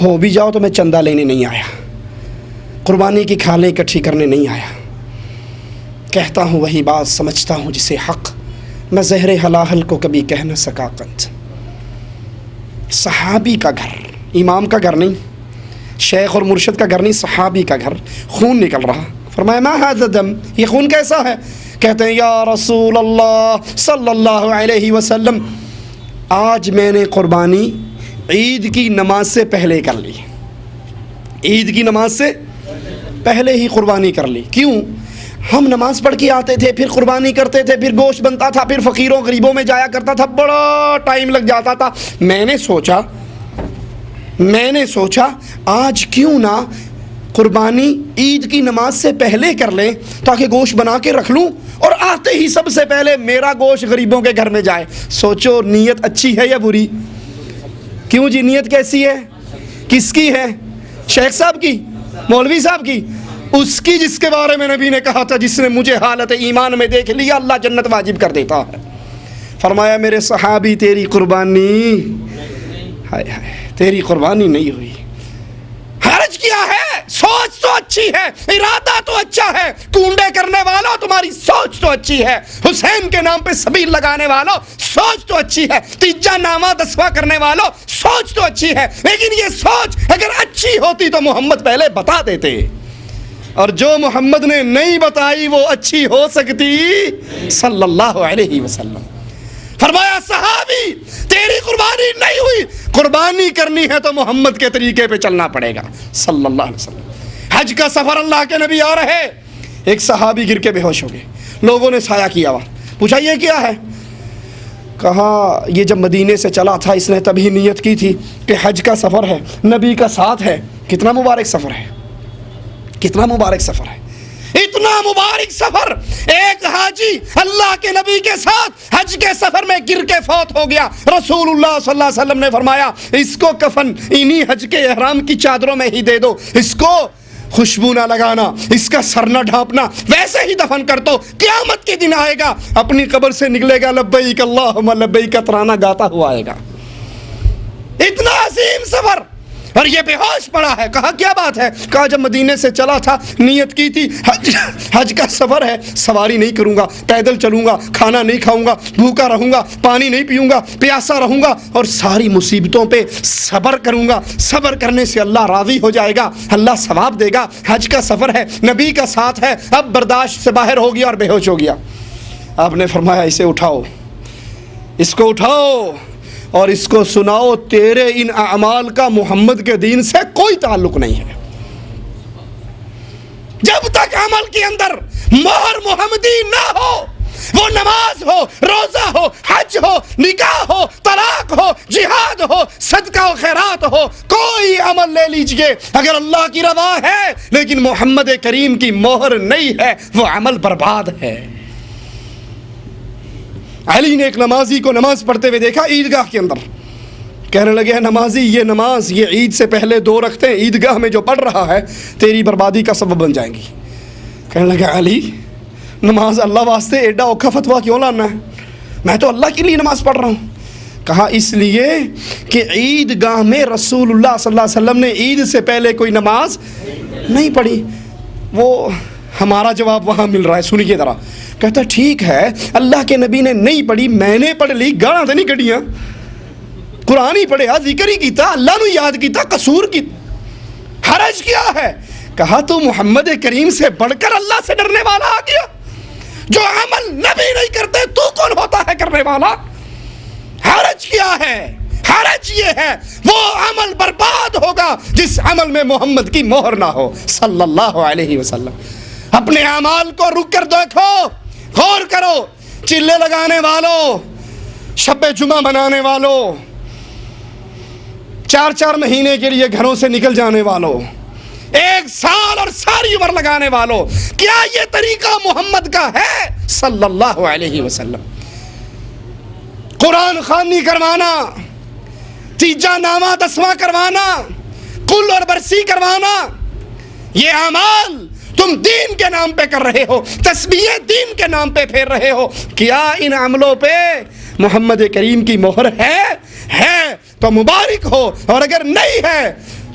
ہو بھی جاؤ تو میں چندہ لینے نہیں آیا، قربانی کی کھالیں اکٹھی کرنے نہیں آیا، کہتا ہوں وہی بات، سمجھتا ہوں جسے حق، میں زہر حلاحل کو کبھی کہہ نہ سکا قط۔ صحابی کا گھر، امام کا گھر نہیں، شیخ اور مرشد کا گھر نہیں، صحابی کا گھر، خون نکل رہا۔ فرمایا ما ھذا دم، یہ خون کیسا ہے؟ کہتے ہیں یا رسول اللہ صلی اللہ علیہ وسلم، آج میں نے قربانی عید کی نماز سے پہلے کر لی، عید کی نماز سے پہلے ہی قربانی کر لی۔ کیوں؟ ہم نماز پڑھ کے آتے تھے، پھر قربانی کرتے تھے، پھر گوشت بنتا تھا، پھر فقیروں غریبوں میں جایا کرتا تھا، بڑا ٹائم لگ جاتا تھا۔ میں نے سوچا آج کیوں نہ قربانی عید کی نماز سے پہلے کر لیں تاکہ گوشت بنا کے رکھ لوں اور آتے ہی سب سے پہلے میرا گوشت غریبوں کے گھر میں جائے۔ سوچو نیت اچھی ہے یا بری؟ کیوں جی، نیت کیسی ہے؟ کس کی ہے؟ شیخ صاحب کی؟ مولوی صاحب کی؟ اس کی جس کے بارے میں نبی نے کہا تھا جس نے مجھے حالت ایمان میں دیکھ لیا اللہ جنت واجب کر دیتا ہے۔ فرمایا میرے صحابی تیری قربانی، ہائے ہائے تیری قربانی نہیں ہوئی۔ حرج کیا ہے؟ سوچ تو اچھی ہے، ارادہ تو اچھا ہے، کنڈے کرنے والوں تمہاری سوچ تو اچھی ہے، حسین کے نام پہ سبیل لگانے والوں سوچ تو اچھی ہے، تیجا نامہ دسواں کرنے والوں سوچ تو اچھی ہے، لیکن یہ سوچ اگر اچھی ہوتی تو محمد پہلے بتا دیتے، اور جو محمد نے نہیں بتائی وہ اچھی ہو سکتی صلی اللہ علیہ وسلم۔ فرمایا صحابی تیری قربانی نہیں ہوئی، قربانی کرنی ہے تو محمد کے طریقے پہ چلنا پڑے گا صلی اللہ علیہ وسلم۔ حج کا سفر اللہ کے نبی آ رہے، ایک صحابی گر کے بے ہوش ہو گئے، لوگوں نے سایہ کیا ہوا، پوچھا یہ کیا ہے؟ کہا یہ جب مدینے سے چلا تھا اس نے تبھی نیت کی تھی کہ حج کا سفر ہے، نبی کا ساتھ ہے۔ کتنا مبارک سفر ہے، کتنا مبارک سفر ہے، اتنا مبارک سفر۔ ایک حاجی اللہ کے نبی کے ساتھ حج کے سفر میں گر کے فوت ہو گیا، رسول اللہ صلی اللہ علیہ وسلم نے فرمایا اس کو کفن انہی حج کے احرام کی چادروں میں ہی دے دو، اس کو خوشبو نہ لگانا، اس کا سر نہ ڈھانپنا، ویسے ہی دفن کر دو، قیامت کے دن آئے گا اپنی قبر سے نکلے گا لبیک اللہم لبیک کا ترانہ گاتا ہوا آئے گا۔ اتنا عظیم سفر، اور یہ بے ہوش پڑا ہے۔ کہا کیا بات ہے؟ کہا جب مدینے سے چلا تھا نیت کی تھی حج کا سفر ہے، سواری نہیں کروں گا، پیدل چلوں گا، کھانا نہیں کھاؤں گا، بھوکا رہوں گا، پانی نہیں پیوں گا، پیاسا رہوں گا اور ساری مصیبتوں پہ صبر کروں گا، صبر کرنے سے اللہ راضی ہو جائے گا، اللہ ثواب دے گا۔ حج کا سفر ہے، نبی کا ساتھ ہے، اب برداشت سے باہر ہو گیا اور بے ہوش ہو گیا۔ آپ نے فرمایا اسے اٹھاؤ، اس کو اٹھاؤ اور اس کو سناؤ تیرے ان اعمال کا محمد کے دین سے کوئی تعلق نہیں ہے۔ جب تک عمل کے اندر مہر محمدی نہ ہو، وہ نماز ہو، روزہ ہو، حج ہو، نکاح ہو، طلاق ہو، جہاد ہو، صدقہ و خیرات ہو، کوئی عمل لے لیجئے، اگر اللہ کی رضا ہے لیکن محمد کریم کی مہر نہیں ہے وہ عمل برباد ہے۔ علی نے ایک نمازی کو نماز پڑھتے ہوئے دیکھا عیدگاہ کے اندر، کہنے لگے نمازی یہ نماز یہ عید سے پہلے 2 رکھتے ہیں عیدگاہ میں جو پڑھ رہا ہے تیری بربادی کا سبب بن جائیں گی۔ کہنے لگا علی نماز اللہ واسطے ایڈا اوکھا فتویٰ کیوں لانا ہے؟ میں تو اللہ کے لیے نماز پڑھ رہا ہوں۔ کہا اس لیے کہ عیدگاہ میں رسول اللہ صلی اللہ علیہ وسلم نے عید سے پہلے کوئی نماز نہیں پڑھی۔ وہ ہمارا جواب وہاں مل رہا ہے، سنیے ذرا۔ کہتا ٹھیک ہے اللہ کے نبی نے نہیں پڑھی، میں نے پڑھ لی، گانا تو نہیں کٹیاں، قرآن ہی پڑھیا، ذکر ہی کیتا، اللہ نے یاد کیتا، قصور کی حرج کیا ہے؟ کہا تو محمد کریم سے بڑھ کر اللہ سے ڈرنے والا آ گیا، جو عمل نبی نہیں کرتے تو کون ہوتا ہے کرنے والا؟ حرج کیا ہے؟ حرج یہ ہے وہ عمل برباد ہوگا جس عمل میں محمد کی مہر نہ ہو صلی اللہ علیہ وسلم۔ اپنے اعمال کو رک کر دیکھو، غور کرو، چلے لگانے والوں، شب جمعہ منانے والوں، 4 مہینے کے لیے گھروں سے نکل جانے والوں، 1 سال اور ساری عمر لگانے والوں، کیا یہ طریقہ محمد کا ہے صلی اللہ علیہ وسلم؟ قرآن خوانی کروانا، تیجا نامہ دسواں کروانا، کل اور برسی کروانا، یہ اعمال تم دین کے نام پہ کر رہے ہو، تسبیح دین کے نام پہ پھیر رہے ہو۔ کیا ان عملوں پہ محمد کریم کی مہر ہے تو مبارک ہو، اور اگر نہیں ہے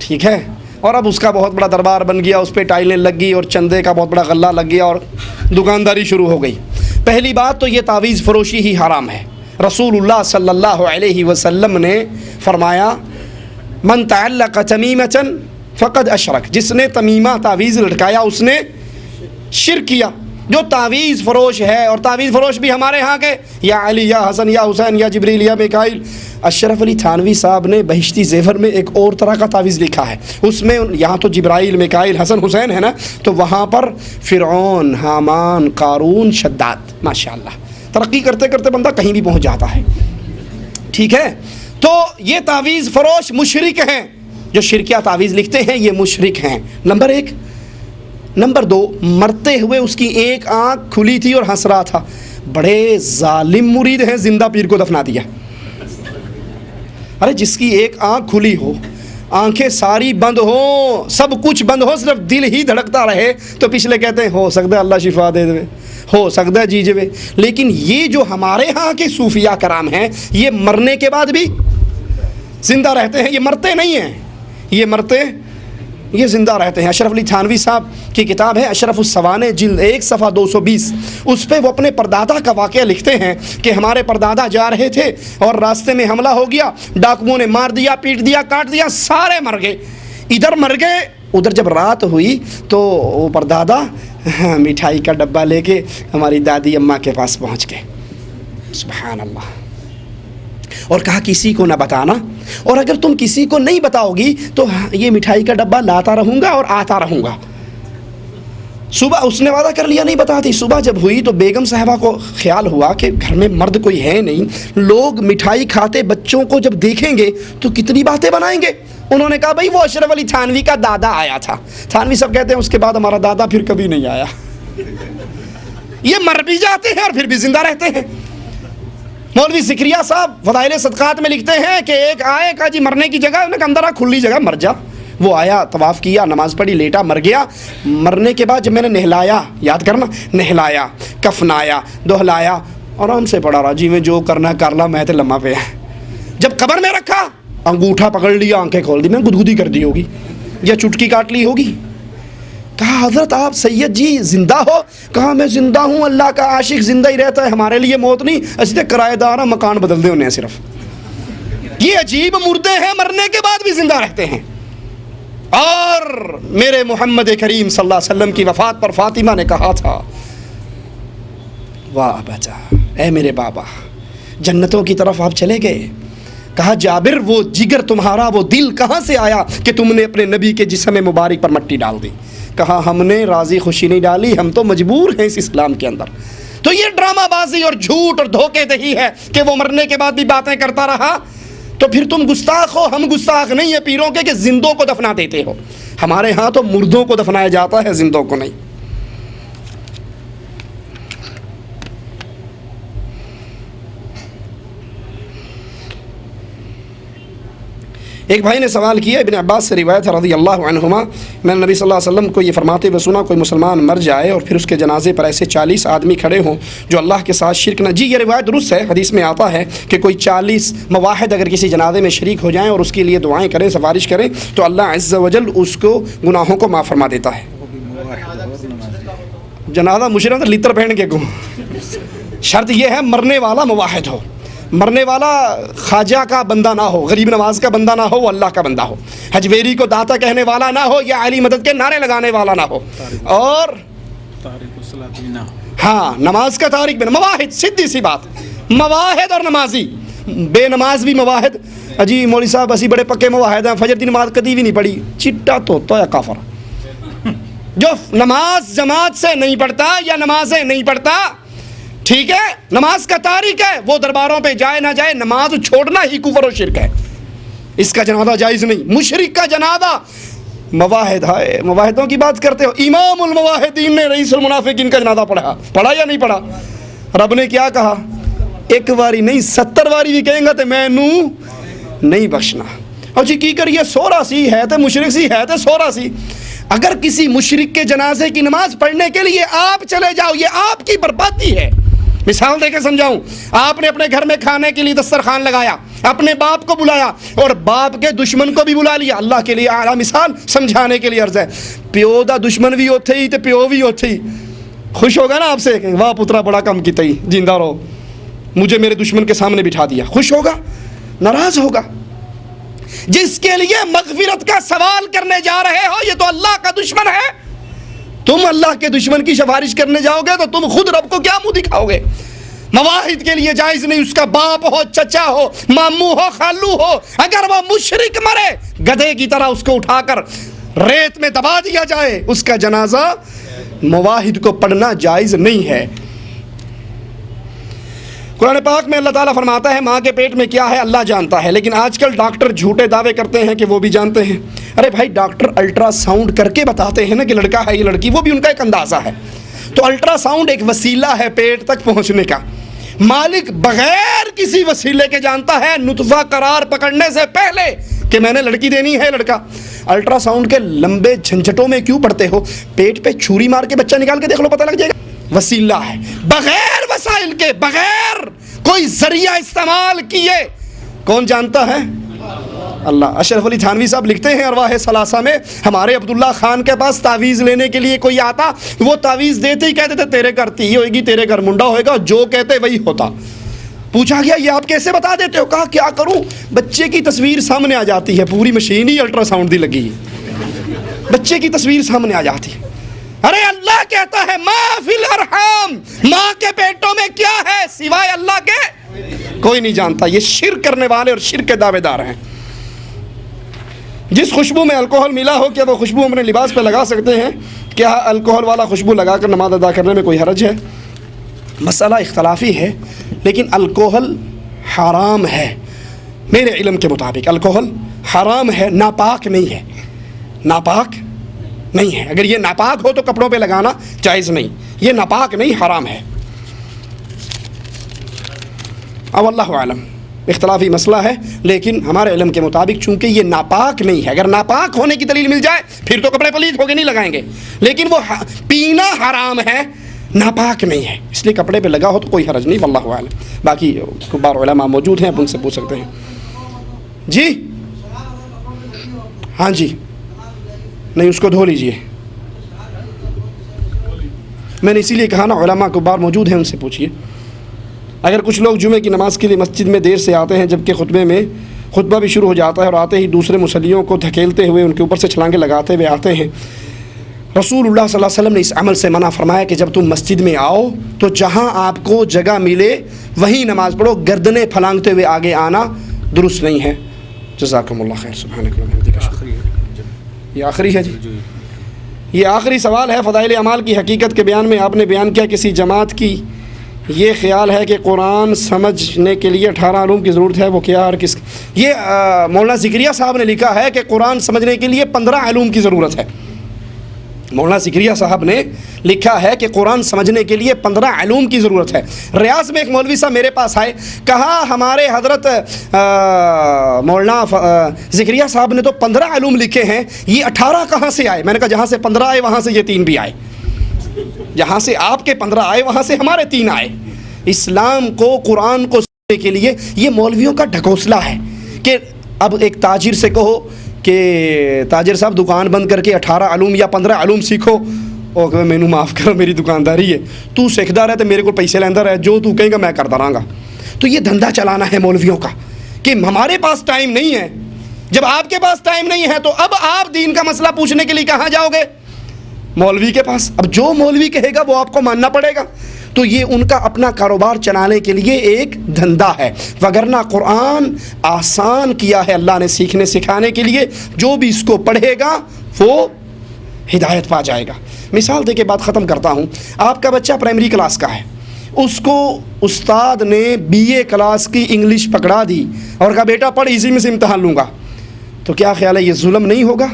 ٹھیک ہے. اور اب اس کا بہت بڑا دربار بن گیا, اس پہ ٹائلیں لگ گئی اور چندے کا بہت بڑا غلہ لگ گیا اور دکانداری شروع ہو گئی. پہلی بات تو یہ تعویذ فروشی ہی حرام ہے. رسول اللہ صلی اللہ علیہ وسلم نے فرمایا من تعلق تمیمۃ فقد اشرک, جس نے تمیمہ تعویذ لٹکایا اس نے شرک کیا. جو تعویذ فروش ہے, اور تعویذ فروش بھی ہمارے ہاں کے, یا علی یا حسن یا حسین یا جبریل یا میکائیل. اشرف علی تھانوی صاحب نے بہشتی زیور میں ایک اور طرح کا تعویذ لکھا ہے. اس میں یہاں تو جبرائیل میکائیل حسن حسین ہے نا, تو وہاں پر فرعون حامان قارون شداد, ماشاءاللہ ترقی کرتے کرتے بندہ کہیں بھی پہنچ جاتا ہے. ٹھیک ہے, تو یہ تعویذ فروش مشرک ہیں. جو شرکیہ تعویذ لکھتے ہیں یہ مشرک ہیں, نمبر ایک. نمبر دو, مرتے ہوئے اس کی ایک آنکھ کھلی تھی اور ہنس رہا تھا. بڑے ظالم مرید ہیں, زندہ پیر کو دفنا دیا. ارے جس کی ایک آنکھ کھلی ہو, آنکھیں ساری بند ہوں, سب کچھ بند ہو, صرف دل ہی دھڑکتا رہے, تو پچھلے کہتے ہیں ہو سکتا ہے اللہ شفا دے دے, ہو سکتا ہے جی جوے. لیکن یہ جو ہمارے ہاں کے صوفیہ کرام ہیں, یہ مرنے کے بعد بھی زندہ رہتے ہیں. یہ مرتے نہیں ہیں, یہ زندہ رہتے ہیں. اشرف علی تھانوی صاحب کی کتاب ہے اشرف السوانح جلد 1 صفحہ 220. اس پہ وہ اپنے پردادا کا واقعہ لکھتے ہیں کہ ہمارے پردادا جا رہے تھے اور راستے میں حملہ ہو گیا, ڈاکوؤں نے مار دیا, پیٹ دیا, کاٹ دیا, سارے مر گئے. ادھر مر گئے, ادھر جب رات ہوئی تو وہ پردادا مٹھائی کا ڈبہ لے کے ہماری دادی اماں کے پاس پہنچ گئے. سبحان اللہ. اور کہا کسی کو نہ بتانا, اور اگر تم کسی کو نہیں بتاؤ گی تو یہ مٹھائی کا ڈبہ لاتا رہوں گا اور آتا رہوں گا. صبح اس نے وعدہ کر لیا نہیں بتاتی. صبح جب ہوئی تو بیگم صاحبہ کو خیال ہوا کہ گھر میں مرد کوئی ہے نہیں, لوگ مٹھائی کھاتے بچوں کو جب دیکھیں گے تو کتنی باتیں بنائیں گے. انہوں نے کہا بھائی وہ اشرف علی تھانوی کا دادا آیا تھا. تھانوی صاحب کہتے ہیں اس کے بعد ہمارا دادا پھر کبھی نہیں آیا. یہ مر بھی جاتے ہیں اور پھر بھی زندہ رہتے ہیں. مولوی زکریا صاحب فضائل صدقات میں لکھتے ہیں کہ ایک آئے کہا جی مرنے کی جگہ, انہوں نے کہا اندر آ, کھلی جگہ مر جا. وہ آیا, طواف کیا, نماز پڑھی, لیٹا, مر گیا. مرنے کے بعد جب میں نے نہلایا, یاد کرنا, نہلایا, کفنایا, دہلایا, آرام سے پڑا رہا جی میں جو کرنا کر لا, میں تو لمحہ پہ. جب قبر میں رکھا, انگوٹھا پکڑ لیا, آنکھیں کھول دی, میں گدگدی کر دی ہوگی یا چٹکی کاٹ لی ہوگی. کہا حضرت آپ سید جی زندہ ہو؟ کہا میں زندہ ہوں, اللہ کا عاشق زندہ ہی رہتا ہے, ہمارے لیے موت نہیں, اسی کرایہ دار ہیں, مکان بدل دے انہیں صرف. یہ عجیب مردے ہیں, مرنے کے بعد بھی زندہ رہتے ہیں. اور میرے محمد کریم صلی اللہ علیہ وسلم کی وفات پر فاطمہ نے کہا تھا واہ بچا اے میرے بابا, جنتوں کی طرف آپ چلے گئے. کہا جابر وہ جگر تمہارا, وہ دل کہاں سے آیا کہ تم نے اپنے نبی کے جسم مبارک پر مٹی ڈال دی؟ کہا ہم نے راضی خوشی نہیں ڈالی, ہم تو مجبور ہیں اس اسلام کے اندر. تو یہ ڈرامہ بازی اور جھوٹ اور دھوکے دہی ہے کہ وہ مرنے کے بعد بھی باتیں کرتا رہا. تو پھر تم گستاخ ہو, ہم گستاخ نہیں ہیں پیروں کے کہ زندوں کو دفنا دیتے ہو. ہمارے ہاں تو مردوں کو دفنایا جاتا ہے, زندوں کو نہیں. ایک بھائی نے سوال کیا, ابن عباس سے روایت ہے رضی اللہ عنہما, میں نے نبی صلی اللہ علیہ وسلم کو یہ فرماتے ہوئے سنا کوئی مسلمان مر جائے اور پھر اس کے جنازے پر ایسے 40 آدمی کھڑے ہوں جو اللہ کے ساتھ شرک نہ. جی یہ روایت درست ہے, حدیث میں آتا ہے کہ کوئی 40 مواحد اگر کسی جنازے میں شریک ہو جائیں اور اس کے لیے دعائیں کریں, سفارش کریں, تو اللہ عز و جل اس کو گناہوں کو معاف فرما دیتا ہے. جنازہ مشرف لتر پہن کے گم, شرط یہ ہے مرنے والا مواحد ہو, مرنے والا خواجہ کا بندہ نہ ہو, غریب نواز کا بندہ نہ ہو, وہ اللہ کا بندہ ہو, حجویری کو داتا کہنے والا نہ ہو, یا علی مدد کے نعرے لگانے والا نہ ہو, اور ہاں نماز کا تارک بھی. مواحد سیدھی سی بات, مواحد اور نمازی. بے نماز بھی مواحد, اجی مولوی صاحب اسی بڑے پکے مواحد ہیں, فجر دی نماز کدی بھی نہیں پڑھی, چٹا توتا یا کافر. جو نماز جماعت سے نہیں پڑھتا یا نمازیں نہیں پڑھتا, ٹھیک ہے, نماز کا تارک ہے, وہ درباروں پہ جائے نہ جائے, نماز چھوڑنا ہی کفر و شرک ہے, اس کا جنازہ جائز نہیں. مشرک کا جنازہ, مواحد ہے, مواحدوں کی بات کرتے ہو, امام المواحدین نے رئیس المنافقین کا جنازہ پڑھا یا نہیں پڑھا؟ رب نے کیا کہا؟ ایک باری نہیں 70 باری بھی کہیں گا تو میں نو نہیں بخشنا. اور جی کی کریے سورا سی ہے تو مشرک سی ہے تو سورا سی. اگر کسی مشرک کے جنازے کی نماز پڑھنے کے لیے آپ چلے جاؤ, یہ آپ کی بربادی ہے. مثال دے کے سمجھاؤں, آپ نے اپنے گھر میں کھانے کے لیے دسترخوان لگایا, اپنے باپ کو بلایا اور باپ کے دشمن کو بھی بلا لیا. اللہ کے لیے اعلیٰ مثال سمجھانے کے لیے عرض ہے. پیو دا دشمن بھی ہوتے ہی تو پیو بھی ہوتے ہی. خوش ہوگا نا آپ سے کہ واہ پترا بڑا کم کیتا ہی, زندہ رہو, مجھے میرے دشمن کے سامنے بٹھا دیا. خوش ہوگا؟ ناراض ہوگا. جس کے لیے مغفرت کا سوال کرنے جا رہے ہو یہ تو اللہ کا دشمن ہے. تم اللہ کے دشمن کی سفارش کرنے جاؤ گے تو تم خود رب کو کیا منہ دکھاؤ گے؟ مواحد کے لیے جائز نہیں, اس کا باپ ہو, چچا ہو, ماموں ہو, خالو ہو, اگر وہ مشرک مرے گدھے کی طرح اس کو اٹھا کر ریت میں دبا دیا جائے, اس کا جنازہ مواحد کو پڑھنا جائز نہیں ہے. قرآن پاک میں اللہ تعالیٰ فرماتا ہے ماں کے پیٹ میں کیا ہے اللہ جانتا ہے, لیکن آج کل ڈاکٹر جھوٹے دعوے کرتے ہیں کہ وہ بھی جانتے ہیں. ارے بھائی ڈاکٹر الٹرا ساؤنڈ کر کے بتاتے ہیں نا کہ لڑکا ہے یہ لڑکی, وہ بھی ان کا ایک اندازہ ہے. تو الٹرا ساؤنڈ ایک وسیلہ ہے پیٹ تک پہنچنے کا. مالک بغیر کسی وسیلے کے جانتا ہے نطفہ قرار پکڑنے سے پہلے کہ میں نے لڑکی دینی ہے لڑکا. الٹرا ساؤنڈ کے لمبے جھنجھٹوں میں کیوں پڑتے ہو؟ پیٹ پہ چھری مار کے بچہ نکال کے دیکھ لو, پتہ لگ جائے گا. وسیلہ ہے, بغیر وسائل کے, بغیر کوئی ذریعہ استعمال کیے. کون جانتا ہے؟ اللہ. اشرف علی تھانوی صاحب لکھتے ہیں ارواح ثلاثہ میں, ہمارے عبداللہ خان کے پاس تعویذ لینے کے لیے کوئی آتا, وہ تعویذ دیتے ہی کہتے تھے تیرے گھر تی ہوئے گی, تیرے گھر منڈا ہوئے گا, جو کہتے وہی ہوتا. پوچھا گیا یہ آپ کیسے بتا دیتے ہو؟ کہا کیا کروں, بچے کی تصویر سامنے آ جاتی ہے, پوری مشین ہی الٹرا ساؤنڈ دی لگی ہے, بچے کی تصویر سامنے آ جاتی ہے. ارے اللہ کہتا ہے ما فی الارحام, ماں کے پیٹوں میں کیا ہے سوائے اللہ کے کوئی نہیں جانتا. یہ شرک کرنے والے اور شرک کے دعوے دار ہیں. جس خوشبو میں الکوہل ملا ہو کیا وہ خوشبو اپنے لباس پہ لگا سکتے ہیں؟ کیا الکوہل والا خوشبو لگا کر نماز ادا کرنے میں کوئی حرج ہے؟ مسئلہ اختلافی ہے, لیکن الکوہل حرام ہے میرے علم کے مطابق. الکوہل حرام ہے, ناپاک نہیں ہے, ناپاک نہیں ہے. اگر یہ ناپاک ہو تو کپڑوں پہ لگانا جائز نہیں, یہ ناپاک نہیں, حرام ہے. اب اللہ عالم اختلافی مسئلہ ہے, لیکن ہمارے علم کے مطابق چونکہ یہ ناپاک نہیں ہے, اگر ناپاک ہونے کی دلیل مل جائے پھر تو کپڑے پلیت ہو کے نہیں لگائیں گے, لیکن وہ پینا حرام ہے, ناپاک نہیں ہے, اس لیے کپڑے پہ لگا ہو تو کوئی حرج نہیں. واللہ عالم. باقی کبار علماء موجود ہیں, آپ ان سے پوچھ سکتے ہیں. جی ہاں جی, نہیں اس کو دھو لیجئے. میں نے اسی لیے کہا نا علماء کبار موجود ہیں, ان سے پوچھئے. اگر کچھ لوگ جمعے کی نماز کے لیے مسجد میں دیر سے آتے ہیں جبکہ خطبے میں خطبہ بھی شروع ہو جاتا ہے اور آتے ہی دوسرے مصلیوں کو دھکیلتے ہوئے ان کے اوپر سے چھلانگیں لگاتے ہوئے آتے ہیں, رسول اللہ صلی اللہ علیہ وسلم نے اس عمل سے منع فرمایا کہ جب تم مسجد میں آؤ تو جہاں آپ کو جگہ ملے وہیں نماز پڑھو, گردنیں پھلانگتے ہوئے آگے آنا درست نہیں ہے. جزاکم اللہ خیر. سبحانک اللہم وبحمدک. یہ آخری ہے جی, یہ آخری سوال ہے. فضائل اعمال کی حقیقت کے بیان میں آپ نے بیان کیا کسی جماعت کی یہ خیال ہے کہ قرآن سمجھنے کے لیے 18 علوم کی ضرورت ہے, وہ کیا اور کس؟ یہ مولانا زکریا صاحب نے لکھا ہے کہ قرآن سمجھنے کے لیے 15 علوم کی ضرورت ہے. مولانا زکریا صاحب نے لکھا ہے کہ قرآن سمجھنے کے لیے 15 علوم کی ضرورت ہے. ریاض میں ایک مولوی صاحب میرے پاس آئے, کہا ہمارے حضرت مولانا زکریا صاحب نے تو 15 علوم لکھے ہیں, یہ 18 کہاں سے آئے؟ میں نے کہا جہاں سے 15 آئے وہاں سے یہ 3 بھی آئے, جہاں سے آپ کے 15 آئے وہاں سے ہمارے 3 آئے. اسلام کو قرآن کو سمجھنے کے لیے یہ مولویوں کا ڈھکوسلہ ہے کہ اب ایک تاجر سے کہو کہ تاجر صاحب دکان بند کر کے 18 علوم یا 15 علوم سیکھو, اور کہ مینوں معاف کرو میری دکانداری ہے, تو سیکھدا رہے تو میرے کو پیسے لیندہ رہے, جو تو کہیں گا میں کرتا رہاں گا. تو یہ دھندا چلانا ہے مولویوں کا کہ ہمارے پاس ٹائم نہیں ہے. جب آپ کے پاس ٹائم نہیں ہے تو اب آپ دین کا مسئلہ پوچھنے کے لیے کہاں جاؤ گے؟ مولوی کے پاس. اب جو مولوی کہے گا وہ آپ کو ماننا پڑے گا. تو یہ ان کا اپنا کاروبار چلانے کے لیے ایک دھندا ہے, وگرنہ قرآن آسان کیا ہے اللہ نے سیکھنے سکھانے کے لیے. جو بھی اس کو پڑھے گا وہ ہدایت پا جائے گا. مثال دے کے بات ختم کرتا ہوں. آپ کا بچہ پرائمری کلاس کا ہے, اس کو استاد نے BA کلاس کی انگلش پکڑا دی اور کہا بیٹا پڑھ, اسی میں سے امتحان لوں گا, تو کیا خیال ہے یہ ظلم نہیں ہوگا؟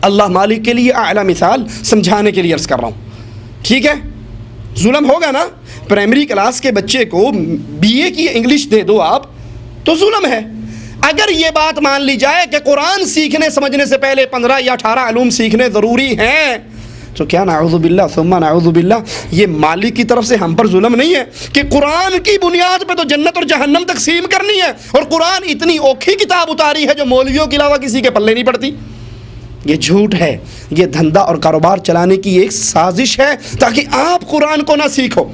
اللہ مالک کے لیے اعلیٰ مثال سمجھانے کے لیے عرض کر رہا ہوں, ٹھیک ہے؟ ظلم ہوگا نا. پرائمری کلاس کے بچے کو BA کی انگلش دے دو آپ تو ظلم ہے. اگر یہ بات مان لی جائے کہ قرآن سیکھنے سمجھنے سے پہلے 15 یا 18 علوم سیکھنے ضروری ہیں تو کیا نعوذ باللہ ثم نعوذ باللہ یہ مالک کی طرف سے ہم پر ظلم نہیں ہے کہ قرآن کی بنیاد پہ تو جنت اور جہنم تقسیم کرنی ہے، اور قرآن اتنی اوکھی کتاب اتاری ہے جو مولویوں کے علاوہ کسی کے پلے نہیں پڑتی؟ یہ جھوٹ ہے، یہ دھندا اور کاروبار چلانے کی ایک سازش ہے تاکہ آپ قرآن کو نہ سیکھو۔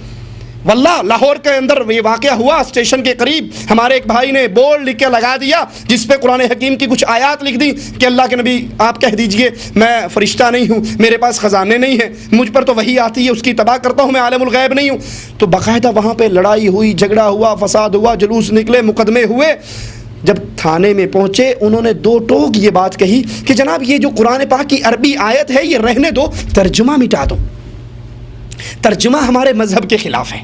واللہ لاہور کے اندر یہ واقعہ ہوا، اسٹیشن کے قریب ہمارے ایک بھائی نے بورڈ لکھ کے لگا دیا جس پہ قرآن حکیم کی کچھ آیات لکھ دی کہ اللہ کے نبی آپ کہہ دیجئے میں فرشتہ نہیں ہوں، میرے پاس خزانے نہیں ہیں، مجھ پر تو وحی آتی ہے اس کی تباہ کرتا ہوں، میں عالم الغیب نہیں ہوں۔ تو باقاعدہ وہاں پہ لڑائی ہوئی، جھگڑا ہوا، فساد ہوا، جلوس نکلے، مقدمے ہوئے۔ جب تھانے میں پہنچے انہوں نے دو ٹوک یہ بات کہی کہ جناب یہ جو قرآن پاک کی عربی آیت ہے یہ رہنے دو، ترجمہ مٹا دو، ترجمہ ہمارے مذہب کے خلاف ہے۔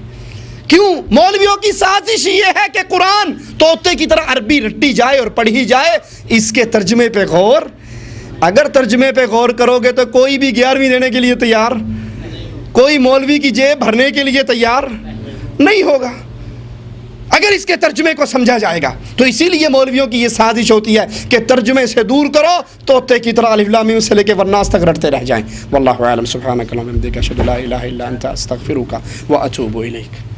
کیوں؟ مولویوں کی سازش یہ ہے کہ قرآن طوطے کی طرح عربی رٹی جائے اور پڑھی جائے، اس کے ترجمے پہ غور۔ اگر ترجمے پہ غور کرو گے تو کوئی بھی 11ویں دینے کے لیے تیار، کوئی مولوی کی جیب بھرنے کے لیے تیار نہیں ہوگا اگر اس کے ترجمے کو سمجھا جائے گا۔ تو اسی لیے مولویوں کی یہ سازش ہوتی ہے کہ ترجمے سے دور کرو، طوطے کی طرح الف لام میم سے لے کے والناس تک رٹتے رہ جائیں۔ واللہ اعلم، سبحانک اللہم وبحمدک، اشہد ان لا الہ الا انت، استغفرک واتوب الیک۔